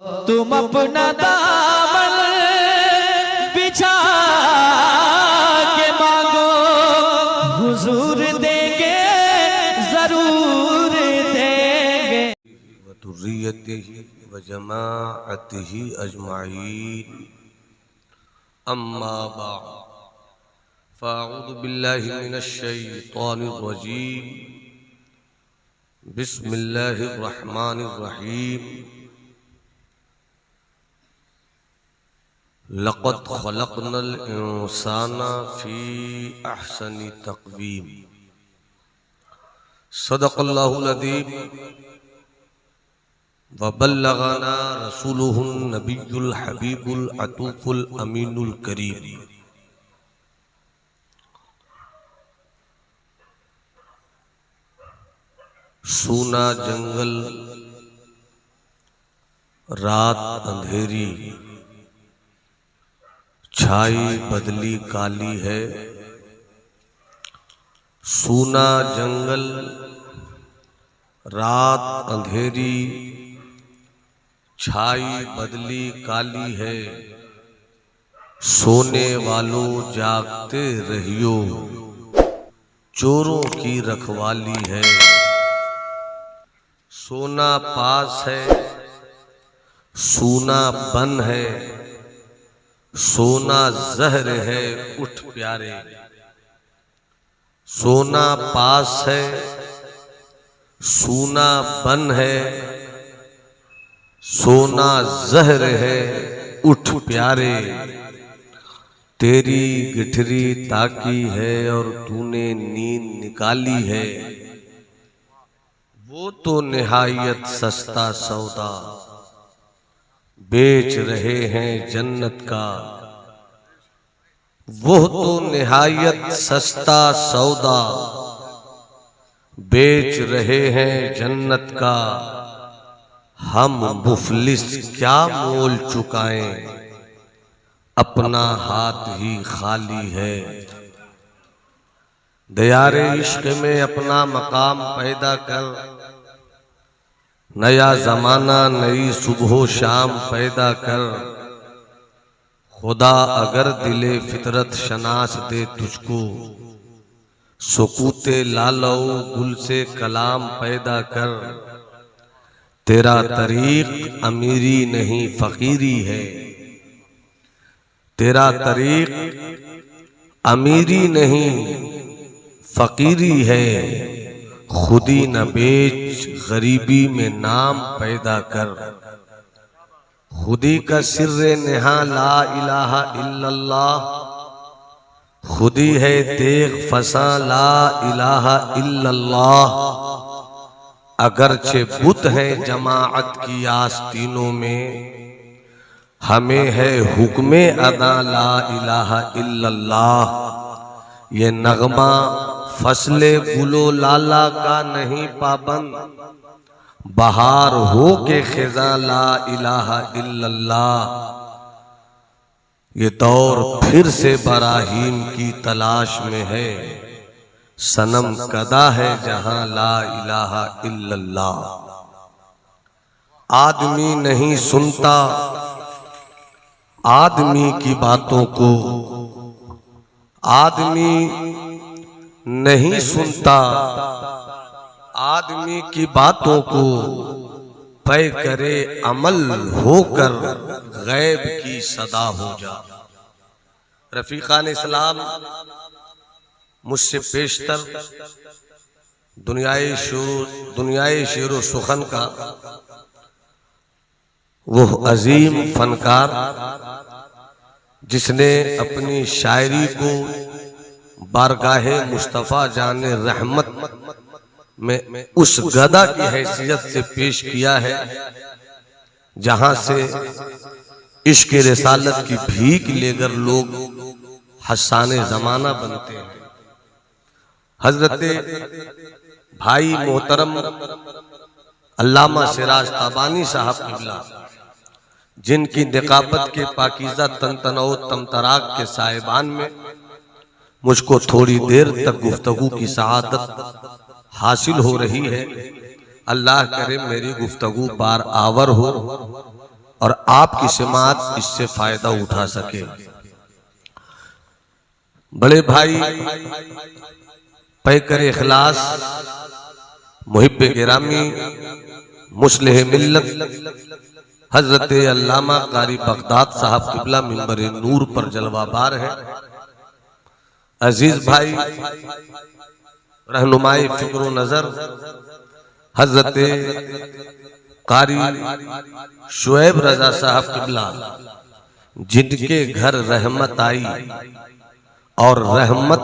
तुम अपना दामन बिछा के मांगो, हुजूर देंगे, जरूर देंगे। वदुर्रियतिही व जमाअतिही अजमाईन, अम्मा बाद, फ़अऊज़ु बिल्लाहि मिनश शैतानिर रजीम, बिस्मिल्लाहिर रहमानिर रहीम। लक़द ख़लक़नल इंसाना फ़ी अहसनि तक़वीम। सदक़ल्लाहुल अज़ीम व बल्लग़ना रसूलुहुन नबियुल हबीबुल अतूफ़ुल अमीनुल करीम। सूना जंगल, रात अंधेरी, छाई बदली काली है। सूना जंगल, रात अंधेरी, छाई बदली काली है। सोने वालों जागते रहियो, चोरों की रखवाली है। सोना पास है, सूना बन है। सोना जहर है, उठ प्यारे। सोना पास है, सूना बन है। सोना जहर है, उठ प्यारे। तेरी गिठरी ताकी है और तूने नींद निकाली है। वो तो निहायत सस्ता सौदा बेच रहे हैं जन्नत का। वो तो निहायत सस्ता सौदा बेच रहे हैं जन्नत का। हम मुफलिस क्या मोल चुकाएं, अपना हाथ ही खाली है। दयारे इश्क में अपना मकाम पैदा कर, नया जमाना नई सुबह शाम पैदा कर। खुदा अगर दिले फितरत शनास दे तुझको, सुकूते लालो गुल से कलाम पैदा कर। तेरा तरीक अमीरी नहीं फकीरी है। तेरा तरीक अमीरी नहीं फकीरी है। खुदी न बेच गरीबी में नाम पैदा कर। खुदी का सिर्रे नेहा ला इलाहा इल्लल्लाह। खुदी है तेग फसा ला इलाहा इल्लल्लाह। अगरचे बुत है जमाअत की आस्तीनों में, हमें है हुक्मे अदा ला इलाहा इल्लल्लाह। ये नगमा फसले गुलो लाला का नहीं पाबंद, बहार हो के खिजा ला इलाहा इल्लल्लाह। ये दौर फिर से बराहीम की तलाश में है, सनम कदा है जहां ला इलाहा इल्लल्लाह। आदमी नहीं सुनता आदमी की बातों को, आदमी नहीं सुनता आदमी की बातों को। पे करे अमल होकर गैब की सदा हो जा। रफीकान इस्लाम मुझसे पेशतर दुनियाए शेर सुखन का वो अजीम फनकार, जिसने अपनी शायरी को बारगाहे मुस्तफ़ा जाने रहमत में उस गदा की हैसियत से पेश किया है, जहां से इश्क रिसालत की भीख लेकर लोग हसाने जमाना बनते हैं। हजरत भाई मोहतरम अल्लामा सिराज ताबानी साहब क़िबला, जिनकी निकाबत के पाकीज़ा तनतनओ तमतराक के साहिबान में मुझको थोड़ी देर तक गुफ्तगू की सआदत हासिल हो रही है। अल्लाह करे मेरी गुफ्तगू बार आवर हो और आपकी समात इससे फायदा उठा सके। बड़े भाई पैकर इखलास मुहिब्बे गिरामी मुस्लिह मिल्लत हजरत अल्लामा कारी बगदाद साहब किबला मिंबर नूर पर जलवाबार है। अजीज भाई रहनुमाई फिक्र नजर हजरत कारी शुएब रजा साहब किबला, जिनके घर रहमत आई और रहमत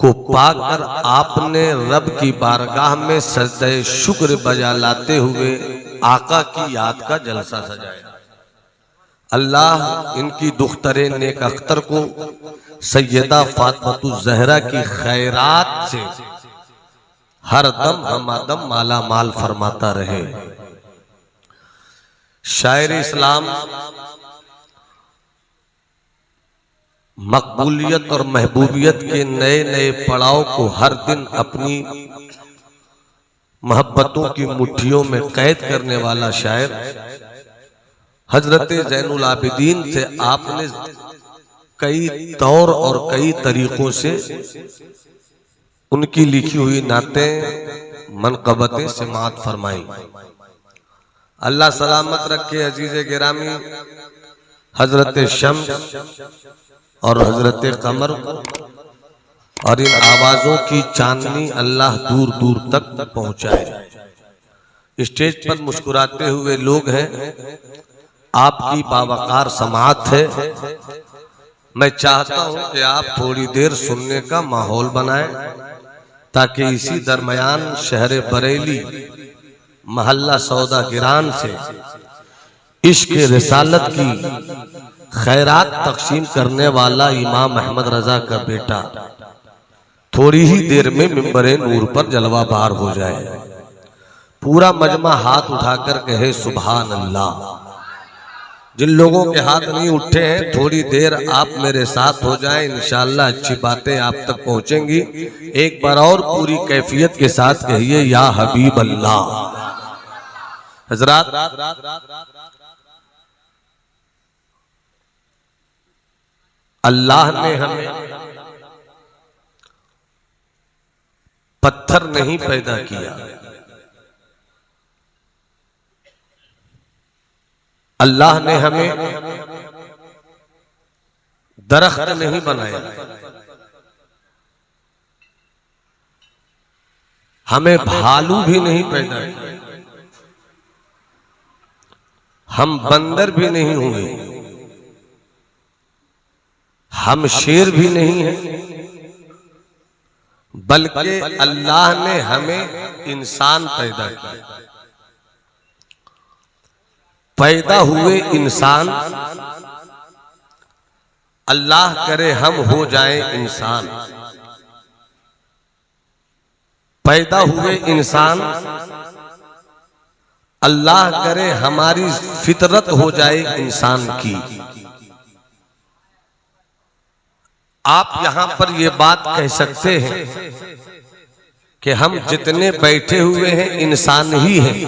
को पाकर आपने रब की बारगाह में सजदे शुक्र बजा लाते हुए आका की याद का जलसा सजाया। अल्लाह इनकी दुख्तरे नेक अख्तर को सैयदा फातिमा ज़हरा की खैरात से हर दम हमादम माला माल फरमाता रहे। शायर इस्लाम मकबूलियत और महबूबियत के नए नए पड़ाव को हर दिन अपनी मोहब्बतों की मुट्ठियों में कैद करने वाला शायर हजरत ज़ैनुल आबिदीन से आपने कई तौर और कई तरीकों से उनकी लिखी हुई नातें मनक़बतें समाअत फरमाई। अल्लाह सलामत रखे अजीज़े गिरामी हजरत शम्स और हजरत कमर और इन आवाजों की चांदनी अल्लाह दूर दूर तक पहुंचाए। स्टेज पर मुस्कुराते हुए लोग हैं, आपकी बावकार समाअत है। मैं चाहता हूं कि आप थोड़ी देर सुनने का माहौल बनाएं ताकि इसी दरमियान शहर बरेली महल्ला सौदा गिरान से इश्क रिसालत की खैरात तकसीम करने वाला इमाम अहमद रजा का बेटा थोड़ी ही देर में मिंबरे नूर पर जलवाबार हो जाए। पूरा मजमा हाथ उठाकर कहे सुभान अल्लाह। जिन लोगों के हाथ नहीं उठे हैं थोड़ी देर आप मेरे साथ हो जाएं, इंशाअल्लाह अच्छी बातें आप तक पहुंचेंगी। एक बार और पूरी कैफियत के साथ कहिए या हबीब अल्लाह। हजरात, अल्लाह ने हमें पत्थर नहीं पैदा किया, अल्लाह ने हमें दरख्त नहीं बनाया, हमें भालू भी नहीं पैदा किया, हम बंदर भी नहीं हुए, हम शेर भी नहीं हैं, बल्कि अल्लाह ने हमें इंसान पैदा किया। पैदा हुए इंसान, अल्लाह करे हम हो जाएं इंसान। पैदा हुए इंसान, अल्लाह करे हमारी फितरत हो जाए इंसान की। आप यहां पर ये बात कह सकते हैं कि हम जितने बैठे हुए हैं इंसान ही हैं।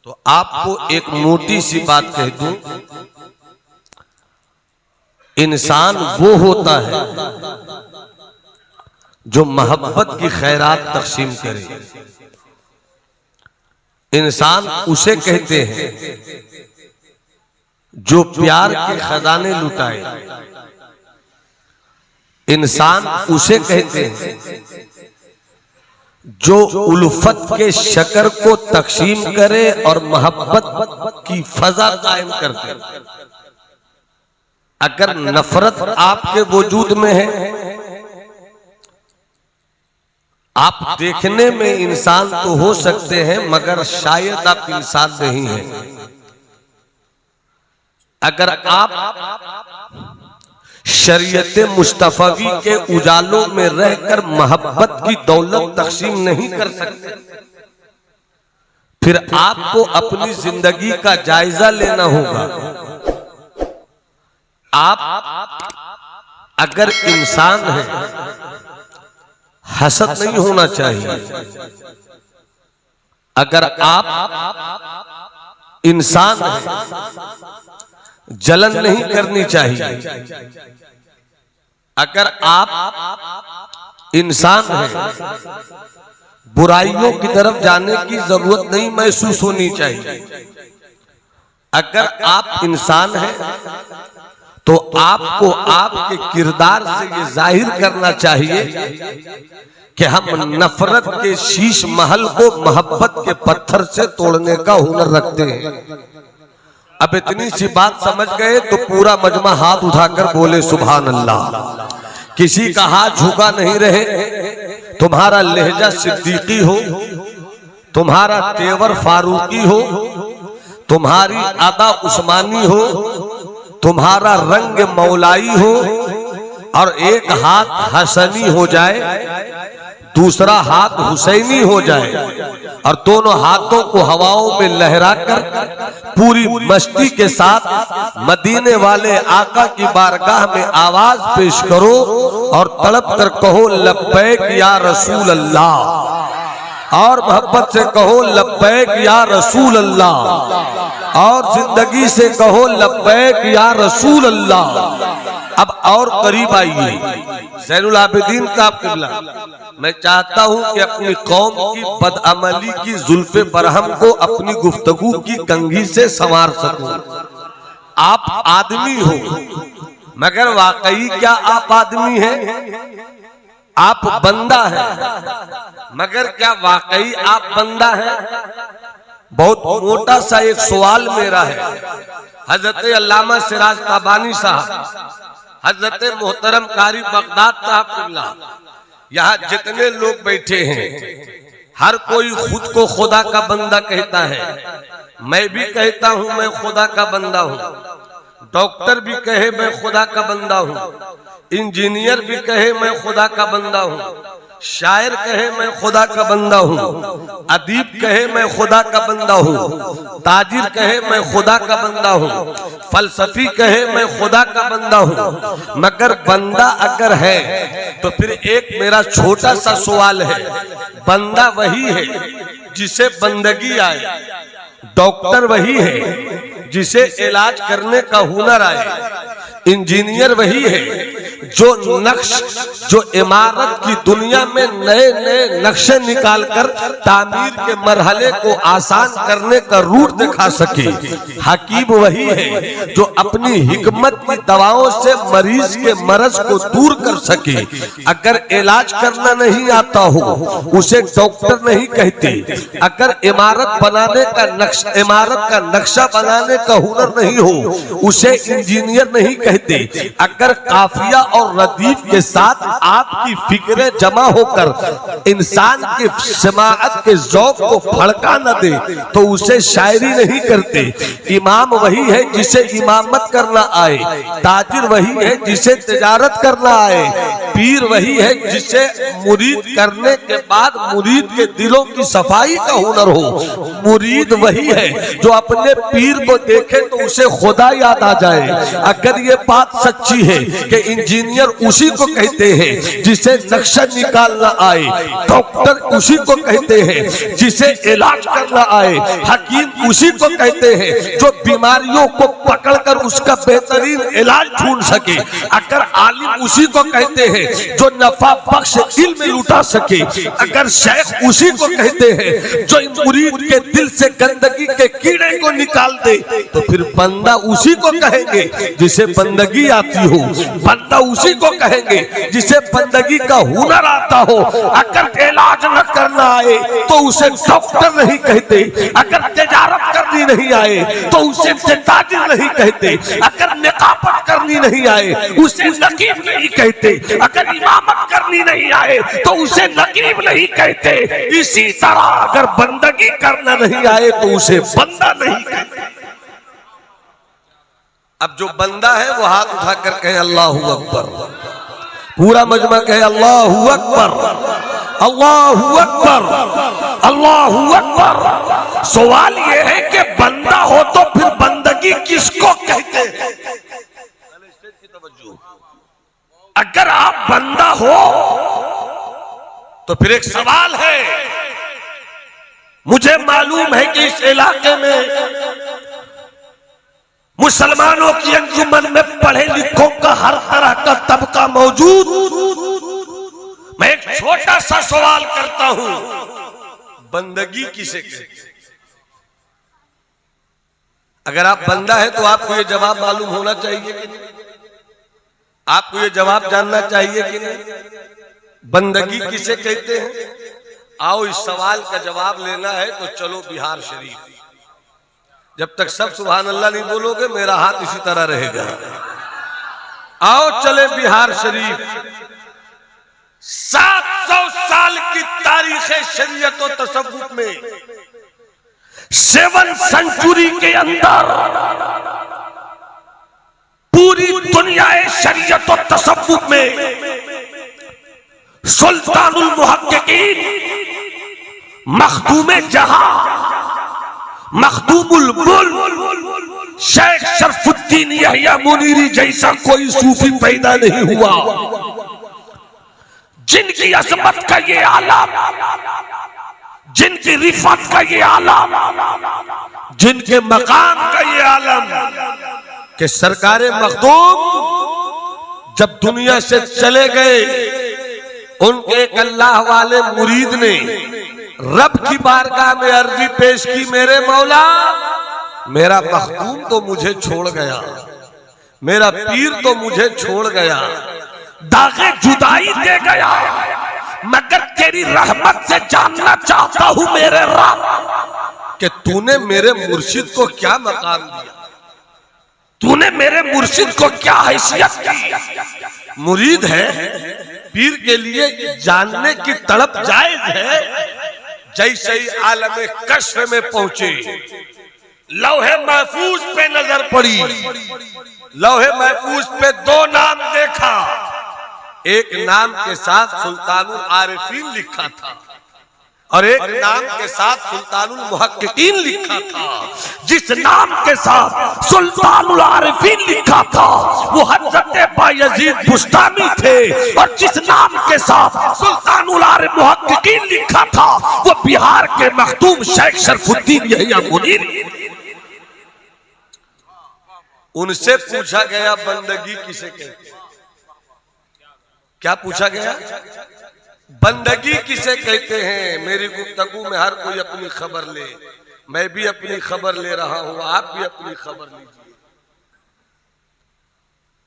तो आपको एक मोटी सी बात कह दूं, इंसान वो होता है जो मोहब्बत की खैरात तकसीम करे। इंसान उसे कहते हैं जो प्यार के खजाने लुटाए। इंसान उसे कहते हैं जो उल्फत के शकर को तकसीम करे और मोहब्बत की फजा कायम कर दे। अगर नफरत आपके वजूद में है, आप देखने में इंसान तो हो सकते हैं मगर शायद आप इंसान नहीं हैं। अगर आप शरीयत मुस्तफवी के उजालों में रहकर मोहब्बत की दौलत तकसीम नहीं कर सकते, फिर आपको अपनी जिंदगी का जायजा लेना होगा। आप अगर इंसान हैं, हसद नहीं होना चाहिए। अगर आप इंसान हैं, जलन नहीं करनी चाहिए। अगर आप इंसान हैं, बुराइयों की तरफ जाने की जरूरत नहीं महसूस होनी चाहिए। अगर आप इंसान हैं तो आपको आपके किरदार से ये जाहिर करना चाहिए कि हम नफरत के शीश महल को मोहब्बत के पत्थर से तोड़ने का हुनर रखते हैं। अब इतनी सी बात समझ गए तो पूरा मजमा हाथ उठाकर बोले सुभान अल्लाह। किसी का हाथ झुका नहीं रहे। तुम्हारा लहजा सिद्दीकी हो, तुम्हारा तेवर फारूकी हो, तुम्हारी अदा उस्मानी हो, तुम्हारा रंग मौलाई हो, और एक हाथ हसनी हो जाए, दूसरा हाथ हुसैनी हो जाए, और दोनों हाथों को हवाओं में लहराकर पूरी मस्ती के साथ मदीने वाले आका की बारगाह में आवाज पेश करो और तड़प कर कहो लब्बैक या रसूल अल्लाह, और मोहब्बत से कहो लब्बैक या रसूल अल्लाह, और जिंदगी से कहो लब्बैक या रसूल अल्लाह। अब और करीब आइए ज़ैनुल आबिदीन साहब क़िबला, मैं चाहता हूं कि अपनी कौम की बदअमली की जुल्फ़े बरहम को अपनी गुफ्तगू की कंघी से संवार सकूं। आप आदमी हो, मगर वाकई क्या आप आदमी हैं? आप बंदा है, मगर क्या वाकई आप बंदा है? बहुत मोटा सा एक सवाल मेरा है। हजरत अल्लामा सिराज ताबानी साहब, हजरत मोहतरम कारी बगदाद साहब क़िबला, यहाँ जितने लोग बैठे हैं हर कोई खुद को खुदा का बंदा कहता है। मैं भी कहता हूँ मैं खुदा का बंदा हूँ, डॉक्टर भी कहे मैं खुदा का बंदा हूँ, इंजीनियर भी कहे मैं खुदा का बंदा हूँ, शायर कहे मैं खुदा का बंदा हूँ, अदीब कहे मैं खुदा का बंदा हूँ, ताजिर कहे मैं खुदा का बंदा हूँ, फलसफी कहे मैं खुदा का बंदा हूँ। मगर बंदा अगर है तो फिर एक मेरा छोटा सा सवाल है, बंदा वही है जिसे बंदगी आए, डॉक्टर वही है जिसे इलाज करने का हुनर आए, इंजीनियर वही है जो इमारत की दुनिया में नए नए नक्शे निकालकर तामीर के मरहले को आसान करने का रूट दिखा सके, हकीम वही है जो अपनी हिकमत की दवाओं से मरीज के मरज को दूर कर सके। अगर इलाज करना नहीं आता हो उसे डॉक्टर नहीं कहते, अगर इमारत का नक्शा बनाने का हुनर नहीं हो उसे इंजीनियर नहीं कहते, अगर काफिया और रदीफ के साथ आपकी फिक्रें जमा होकर इंसान के समाअत के ज़ौक़ को भड़का न दे तो उसे शायरी नहीं करते। इमाम वही है जिसे इमामत करना आए, ताजिर वही है जिसे तिजारत करना आए, पीर वही है जिसे मुरीद करने के बाद मुरीद के दिलों की सफाई का हुनर हो, मुरीद वही है जो अपने पीर को देखे तो उसे खुदा याद आ जाए। अगर ये बात सच्ची है कि इंजीनियर उसी को कहते हैं जिसे नक्शा निकालना आए, डॉक्टर उसी को कहते हैं जिसे इलाज करना आए, हकीम उसी को कहते हैं जो बीमारियों को पकड़कर उसका बेहतरीन इलाज ढूंढ सके, अगर आलिम उसी को कहते हैं जो नफा बख्श इल्म लुटा सके, अगर शेख उसी को कहते हैं जो मुरीद के दिल से गंदगी के कीड़े को निकाल दे, तो फिर बंदा उसी को कहेंगे जिसे बंदगी आती हो, बंदा उसी को कहेंगे जिसे बंदगी का हुनर आता हो। अगर इलाज न करना आए तो उसे डॉक्टर नहीं कहते, अगर तिजारत करनी नहीं आए तो उसे ताजिर नहीं कहते, अगर निकाबत करनी नहीं आए उसे नकीब नहीं कहते, अगर इमामत करनी नहीं आए तो उसे नकीब नहीं कहते। इसी तरह अगर बंदगी करना नहीं आए तो उसे बंदा नहीं कहते। अब जो बंदा है वो हाथ उठाकर कहे अल्लाहू अकबर, पूरा मजमा कहे अल्लाहू अकबर, अल्लाहू अकबर, अल्लाहू अकबर। सवाल ये है कि बंदा हो तो फिर बंदगी किसको कहते हैं? अगर आप बंदा हो तो फिर एक सवाल है, मुझे मालूम है कि इस इलाके में मुसलमानों की अंजुमन में पढ़े लिखों का हर तरह का तबका मौजूद। मैं एक छोटा सा सवाल करता हूं, बंदगी किसे कहते हैं? अगर आप बंदा है तो आपको ये जवाब मालूम होना चाहिए कि नहीं? आपको ये जवाब जानना चाहिए कि नहीं? बंदगी किसे कहते हैं? आओ इस सवाल का जवाब लेना है तो चलो बिहार शरीफ। जब तक सब सुभान अल्लाह नहीं बोलोगे मेरा हाथ इसी तरह रहेगा। आओ चले बिहार शरीफ। 700 साल की तारीख शरीयत और तसव्वुफ में 7 सेंचुरी के अंदर पूरी दुनिया शरीयत और तसव्वुफ में सुल्तानुल मुहक्किकीन मखदूम जहां मखदूमुल मुल्क शेख शरफुद्दीन यहया मुनीरी जैसा कोई सूफी पैदा नहीं हुआ जिनकी अजमत का ये आलम, जिनकी रिफत का ये आलम, जिनके मकाम का ये आलम कि सरकारे मखदूम जब दुनिया से चले गए, उनके एक अल्लाह वाले मुरीद ने रब की बारगाह में अर्जी पेश की, मेरे मौला मेरा मखदूम तो मुझे छोड़ गया, मेरा पीर तो मुझे छोड़ गया, दागे जुदाई दे गया, मगर तेरी रहमत से जानना चाहता हूं मेरे रब कि तूने मेरे मुर्शिद को क्या मकाम दिया, तूने मेरे मुर्शिद को क्या हैसियत दी। मुरीद है, पीर के लिए जानने की तड़प जायज है। जैसे ही आलमे कश्फ में पहुंचे, लौहे महफूज पे नजर पड़ी, लौहे महफूज पे 2 नाम देखा। एक नाम के साथ सुल्तानुल आरिफीन लिखा था और एक नाम के साथ सुल्तानुल मुहक्किकीन लिखा था। जिस नाम के साथ सुल्तानुल आरिफीन लिखा था वो हज़रत बायजीद बुस्तामी थे, और जिस नाम के साथ सुल्तानुल आरिफ मुहक्किकीन लिखा था वो बिहार के मखदूम शेख शरफुद्दीन यहया मुनीरी। उनसे पूछा गया बंदगी किसे कहते हैं? क्या पूछा गया? बंदगी किसे कहते हैं? मेरी गुफ्तगू में हर कोई अपनी खबर ले, मैं भी अपनी खबर ले रहा हूं, आप भी अपनी खबर लीजिए।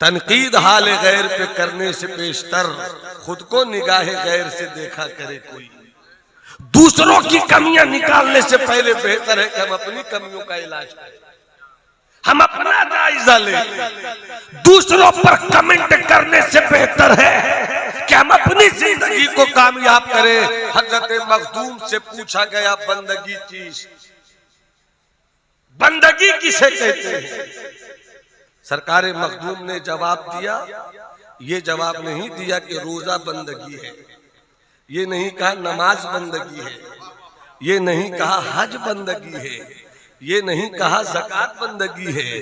तनकीद हाल गैर पे करने से पेशतर खुद को निगाहे गैर से देखा करे कोई। दूसरों की कमियां निकालने से पहले बेहतर है कि हम अपनी कमियों का इलाज करें, हम अपना जायजा लें। दूसरों पर कमेंट करने से बेहतर है कि हम अपनी जिंदगी को कामयाब करें। हजरत मखदूम से पूछा गया बंदगी चीज, बंदगी किसे कहते हैं? सरकारे मखदूम ने जवाब दिया, ये जवाब नहीं दिया कि रोजा बंदगी है, ये नहीं कहा नमाज बंदगी है, ये नहीं कहा हज बंदगी है, ये नहीं कहा ज़कात बंदगी है।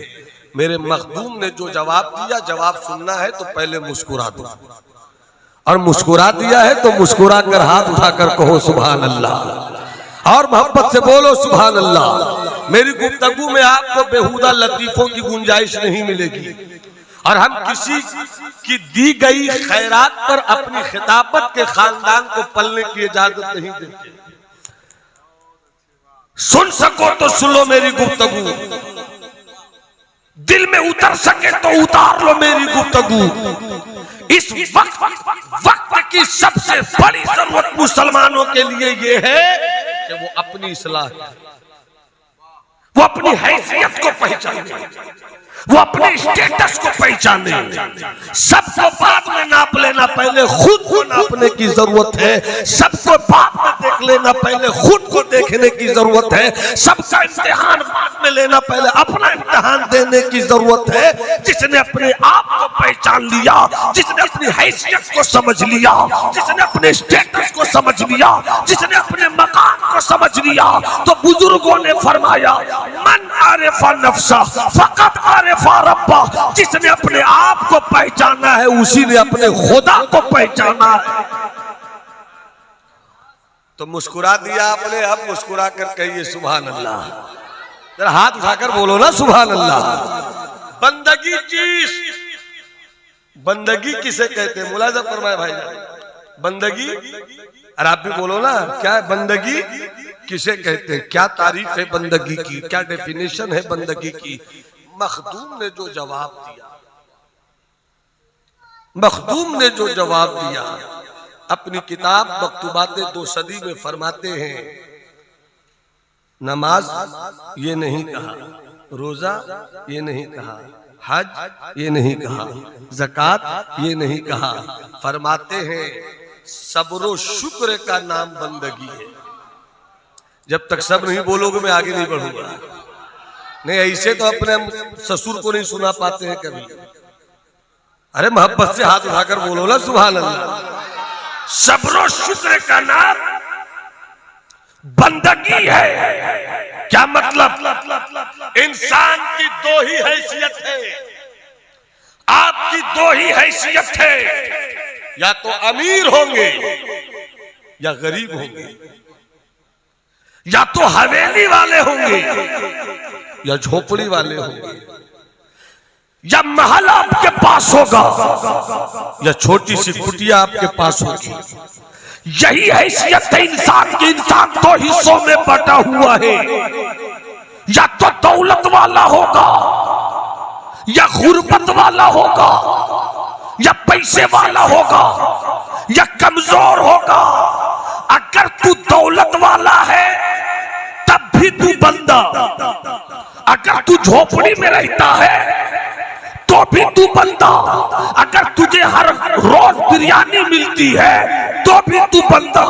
मेरे मखदूम ने जो जवाब दिया, जवाब सुनना है तो पहले मुस्कुरा दो, और मुस्कुरा दिया है तो मुस्कुरा कर हाथ उठाकर कहो सुभान अल्लाह, और मोहब्बत से बोलो सुभान अल्लाह। मेरी गुफ्तगू में आपको बेहुदा लतीफों की गुंजाइश नहीं मिलेगी, और हम किसी की दी गई खैरात पर अपनी खिताबत के खानदान को पलने की इजाजत नहीं देते। सुन सको तो सुन लो मेरी गुफ्तगू, दिल में उतर सके तो उतार लो मेरी गुफ्तगू। इस वक्त की सबसे बड़ी जरूरत मुसलमानों के लिए ये है कि वो अपनी इस्लाह, वो अपनी हैसियत को पहचाने, वो अपने स्टेटस को पहचाने। सबको बाद में नाप लेना, पहले खुद को नापने की जरूरत है। सबको बाद में देख लेना, पहले खुद को देखने की जरूरत है। सबका इम्तिहान बाद में लेना, पहले अपना इम्तिहान देने की जरूरत है। जिसने अपने आप को पहचान लिया, जिसने अपनी हैसियत को समझ लिया, जिसने अपने स्टेटस को समझ लिया, जिसने अपने मकाम को समझ लिया, तो बुजुर्गों ने फरमाया मन आरिफा नफ्सा फकत आरिफा रब्बा। जिसने अपने आप को पहचाना है उसी ने अपने खुदा को पहचाना है। तो मुस्कुरा दिया आपने, अब मुस्कुरा कर कहिए सुभान अल्लाह। जरा हाथ उठाकर बोलो ना सुभान अल्लाह। बंदगी चीज, बंदगी किसे कहते हैं? मुलाजा फरमाए भाई, बंदगी, और आप भी बोलो ना, क्या है बंदगी किसे कहते हैं? क्या तारीफ है बंदगी की, क्या डेफिनेशन है बंदगी की? मखदूम ने जो जवाब दिया, मखदूम ने जो जवाब दिया अपनी किताब मकतूबात 2 सदी में फरमाते हैं, नमाज ये नहीं कहा, रोजा ये नहीं कहा, हज ये नहीं कहा, ज़कात ये नहीं कहा, फरमाते हैं सब्र शुक्र का नाम बंदगी है। जब तक सब नहीं बोलोगे मैं आगे नहीं बढ़ूंगा। नहीं ऐसे तो अपने ससुर को नहीं सुना पाते हैं कभी। अरे मोहब्बत से हाथ उठाकर बोलो ना सुभान अल्लाह। सब्र शुक्र का नाम बंदगी है। क्या मतलब? इंसान की 2 ही हैसियत है, आपकी 2 ही हैसियत है, या तो अमीर होंगे या गरीब होंगे, या तो हवेली वाले होंगे या झोपड़ी वाले होंगे, या महल आपके पास होगा या छोटी सी कुटिया आपके पास होगी। यही हैसियत है इंसान की। इंसान 2 हिस्सों में बटा हुआ है, या तो दौलत वाला होगा या गुर्बत वाला होगा, या पैसे वाला होगा या कमजोर होगा। अगर तू दौलत वाला है तब भी तू बंदा, अगर तू झोपड़ी में रहता है तो भी तू बंदा, अगर तुझे हर रोज बिरयानी मिलती है तो भी तू बंदा,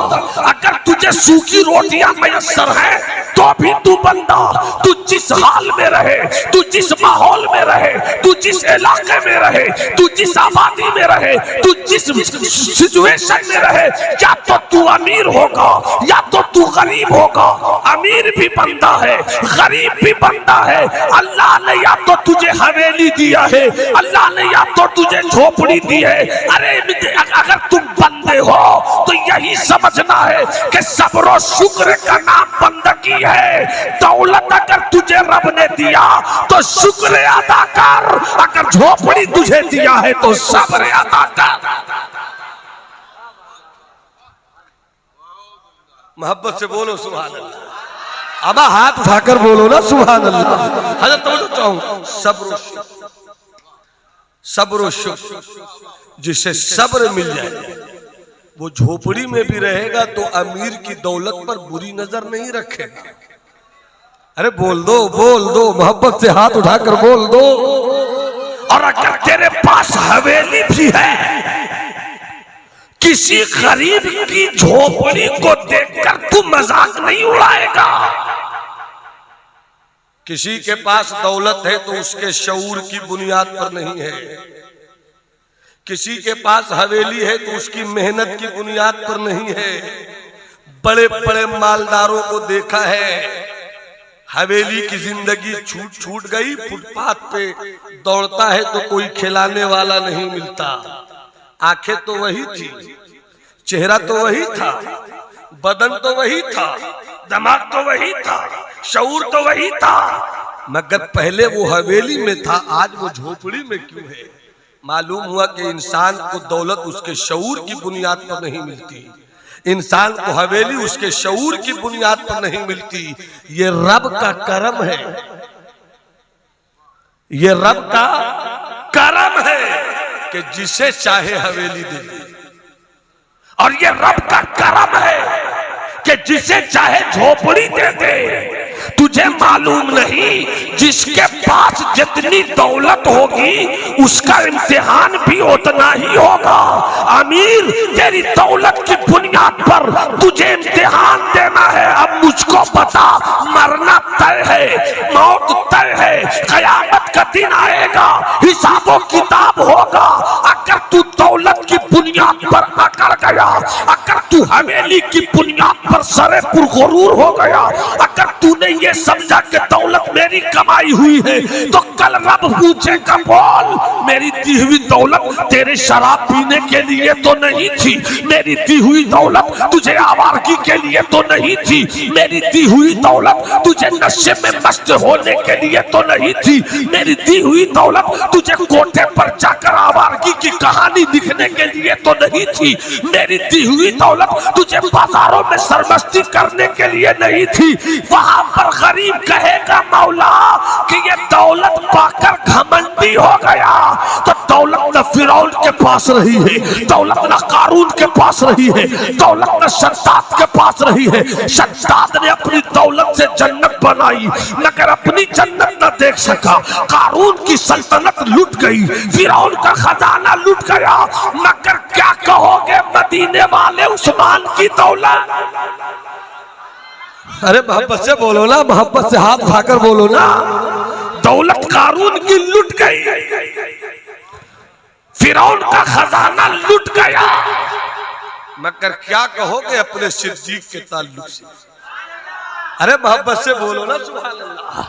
अगर तुझे सूखी रोटियां मयस्सर है तो भी तू बंदा। तू जिस हाल में रहे, तू जिस माहौल में रहे, तू जिस इलाके में रहे, तू जिस आबादी में रहे, तू जिस सिचुएशन में रहे, या तो तू अमीर होगा या तो तू गरीब होगा। अमीर भी बंदा है, गरीब भी बंदा है। अल्लाह ने या तो तुझे हवेली दिया है, अल्लाह ने या तो तुझे झोपड़ी दी है। अरे अगर तुम बंदे हो तो यही समझना है कि सब्र और शुक्र का नाम बंदगी है। दौलत अगर तुझे रब ने दिया तो शुक्र अदा कर, अगर झोपड़ी तुझे दिया है तो सब्र अदा कर। मोहब्बत से बोलो सुभान अल्लाह। अब हाथ उठाकर बोलो ना सुभान अल्लाह। हजरत तो चाहूं सब्र शुक्र, जिसे सब्र मिल जाए वो झोपड़ी में भी रहेगा तो अमीर की दौलत पर बुरी नजर नहीं रखेगा। अरे बोल दो मोहब्बत से हाथ उठाकर बोल दो। और अगर तेरे पास हवेली भी है, किसी गरीब की झोपड़ी को देखकर तू मजाक नहीं उड़ाएगा। किसी के पास दौलत है तो उसके शऊर की बुनियाद पर नहीं है, किसी के पास हवेली है तो उसकी मेहनत की बुनियाद पर नहीं है। बड़े बड़े मालदारों को देखा है, हवेली की जिंदगी छूट गई, फुटपाथ पे दौड़ता है तो कोई खिलाने वाला नहीं मिलता। आंखें तो वही थी, चेहरा तो वही था, बदन तो वही था, दिमाग तो वही था, शऊर तो वही था, मगर पहले वो हवेली में था, आज वो झोपड़ी में क्यों है? मालूम हुआ कि इंसान को दौलत उसके शऊर की बुनियाद पर नहीं मिलती, इंसान को हवेली उसके शऊर की बुनियाद पर नहीं मिलती। ये रब का करम है, ये रब का करम है कि जिसे चाहे हवेली दे दे, और ये रब का करम है कि जिसे चाहे झोपड़ी दे दे। तुझे मालूम नहीं जिसके पास जितनी दौलत होगी उसका इम्तिहान भी उतना ही होगा। अमीर तेरी दौलत की बुनियाद पर तुझे इम्तिहान देना है। अब मुझको बता, मरना तय है, मौत तय है, कयामत का दिन आएगा, हिसाबो किताब होगा। अगर तू दौलत की बुनियाद पर अकड़ गया, अगर तू हवेली की बुनियाद पर सरे पुरगुरूर हो गया, अगर तूने ये समझा कि दौलत मेरी कमाई हुई है, तो कल रब पूछेगा बोल मेरी दी हुई दौलत तेरे शराब पीने के लिए तो नहीं थी, मेरी दी हुई दौलत तुझे आवारगी के लिए तो नहीं थी, मेरी दी हुई दौलत तुझे नशे में मस्त होने के लिए तो नहीं थी, मेरी दी हुई दौलत तुझे कोठे पर जाकर आवारगी की कहानी लिखने के लिए तो नहीं थी, मेरी दी हुई दौलत तुझे बाजारों में सरमस्ती करने के लिए नहीं थी। वहां पर गरीब कहेगा मौला कि ये दौलत पाकर घमंडी हो गया, तो दौलत न फिरौन के पास रही है, दौलत न कारून के पास रही है, दौलत न शद्दाद के पास रही है। शद्दाद ने अपनी दौलत से जन्नत बनाई मगर अपनी जन्नत न देख सका, कारून की सल्तनत लूट गई, फिरौन का खजाना लूट गया, मगर क्या कहोगे मदीने वाले उस्मान की दौलत। अरे मोहब्बत से बोलो ना, मोहब्बत से हाथ उठाकर बोलो ना। दौलत कारून की लूट गई, फिरौन का खजाना लूट गया, मगर क्या कहोगे अपने सिद्दीक के ताल्लुक से। अरे मोहब्बत से बोलो ना सुभान अल्लाह,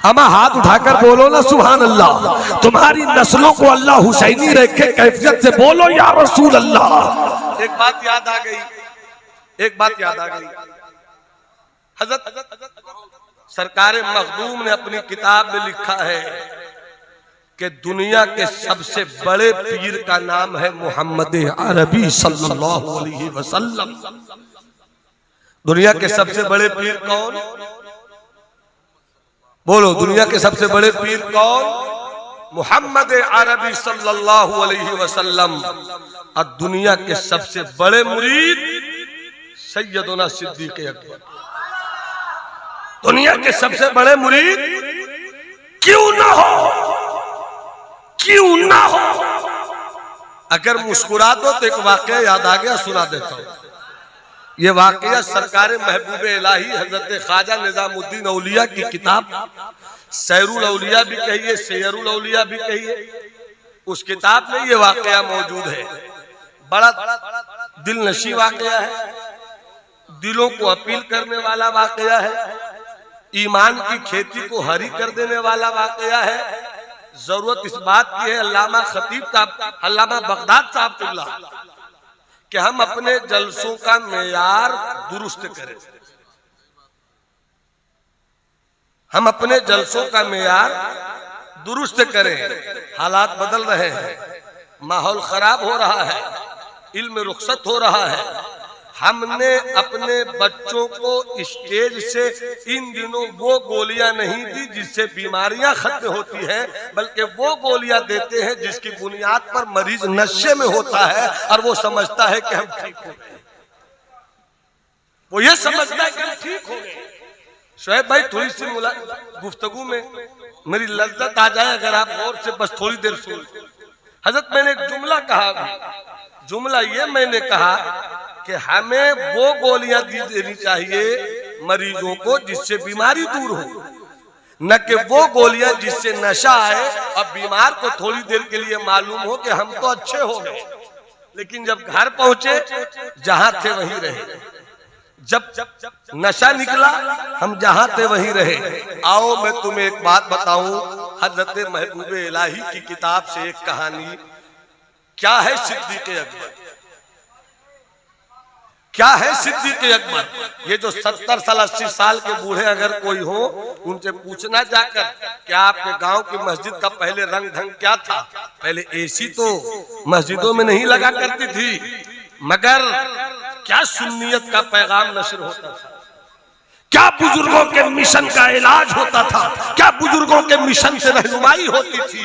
अमा हाथ उठाकर बोलो ना सुभान अल्लाह। तुम्हारी नस्लों को अल्लाह हुसैनी रखे कैफियत से बोलो या रसूल अल्लाह। एक बात याद आ गई, एक बात याद आ गई। हज़रत सरकारे मखदूम ने अपनी किताब में लिखा है कि दुनिया के सबसे बड़े पीर का नाम है मोहम्मद अरबी सल्लल्लाहु अलैहि वसल्लम। दुनिया के सबसे बड़े पीर कौन? बोलो, दुनिया के सबसे बड़े पीर कौन? मोहम्मद अरबी सल्लल्लाहु अलैहि वसल्लम। और दुनिया के सबसे बड़े मुरीद सैयदना सिद्दीक़ अकबर। दुनिया के सबसे बड़े मुरीद क्यों ना हो, क्यों ना हो। अगर मुस्कुरा दो तो एक वाकया याद आ गया, सुना देता हूं। ये वाकया सरकारे महबूब इलाही हजरत ख्वाजा निजामुद्दीन औलिया की किताब सैरुल औलिया भी कहिए, सैरुल औलिया भी कहिए, उस किताब में ये वाकया मौजूद है। बड़ा दिल नशी वाकया है, दिलों को अपील करने वाला वाकया है, ईमान की खेती को हरी कर देने वाला वाकया है। जरूरत इस बात की है अल्लामा खतीब साहब, अल्लामा बगदाद साहब कि हम अपने जलसों का मेयार दुरुस्त करें। हम अपने जलसों का मेयार दुरुस्त करें। हालात बदल रहे हैं, माहौल खराब हो रहा है, इल्म रुखसत हो रहा है। हमने अपने बच्चों को स्टेज से इन दिनों वो गोलियां नहीं दी जिससे बीमारियां खत्म होती हैं, बल्कि वो गोलियां देते हैं जिसकी बुनियाद पर मरीज नशे में होता है और वो समझता है कि हम ठीक हो गए। वो ये समझता है कि हम ठीक हो गए। शोएब भाई, थोड़ी सी गुफ्तगू में मेरी लज्जत आ जाए अगर आप गौर से बस थोड़ी देर सुन। हजरत मैंने एक जुमला कहा, जुमला ये मैंने कहा कि हमें वो गोलियां देनी चाहिए मरीजों को जिससे बीमारी दूर हो, न कि वो गोलियां जिससे नशा आए और बीमार को थोड़ी देर के लिए मालूम हो कि हम तो अच्छे हो गए, लेकिन जब घर पहुंचे जहां थे वहीं रहे। जब नशा निकला हम जहां थे वहीं रहे। आओ मैं तुम्हें एक बात बताऊं, हजरत महबूब इलाही की किताब से एक कहानी। क्या है सिद्दीक़ अकबर? क्या है सिद्दीक़ अकबर? ये जो 70 साल 80 साल के बूढ़े अगर कोई हो, उनसे पूछना जाकर क्या आपके गांव की मस्जिद का पहले रंग ढंग क्या था? पहले एसी तो मस्जिदों में नहीं लगा करती थी, मगर क्या सुन्नियत का पैगाम नशर होता था, क्या बुजुर्गों के मिशन का इलाज होता था, क्या बुजुर्गों के मिशन से रहनुमाई होती थी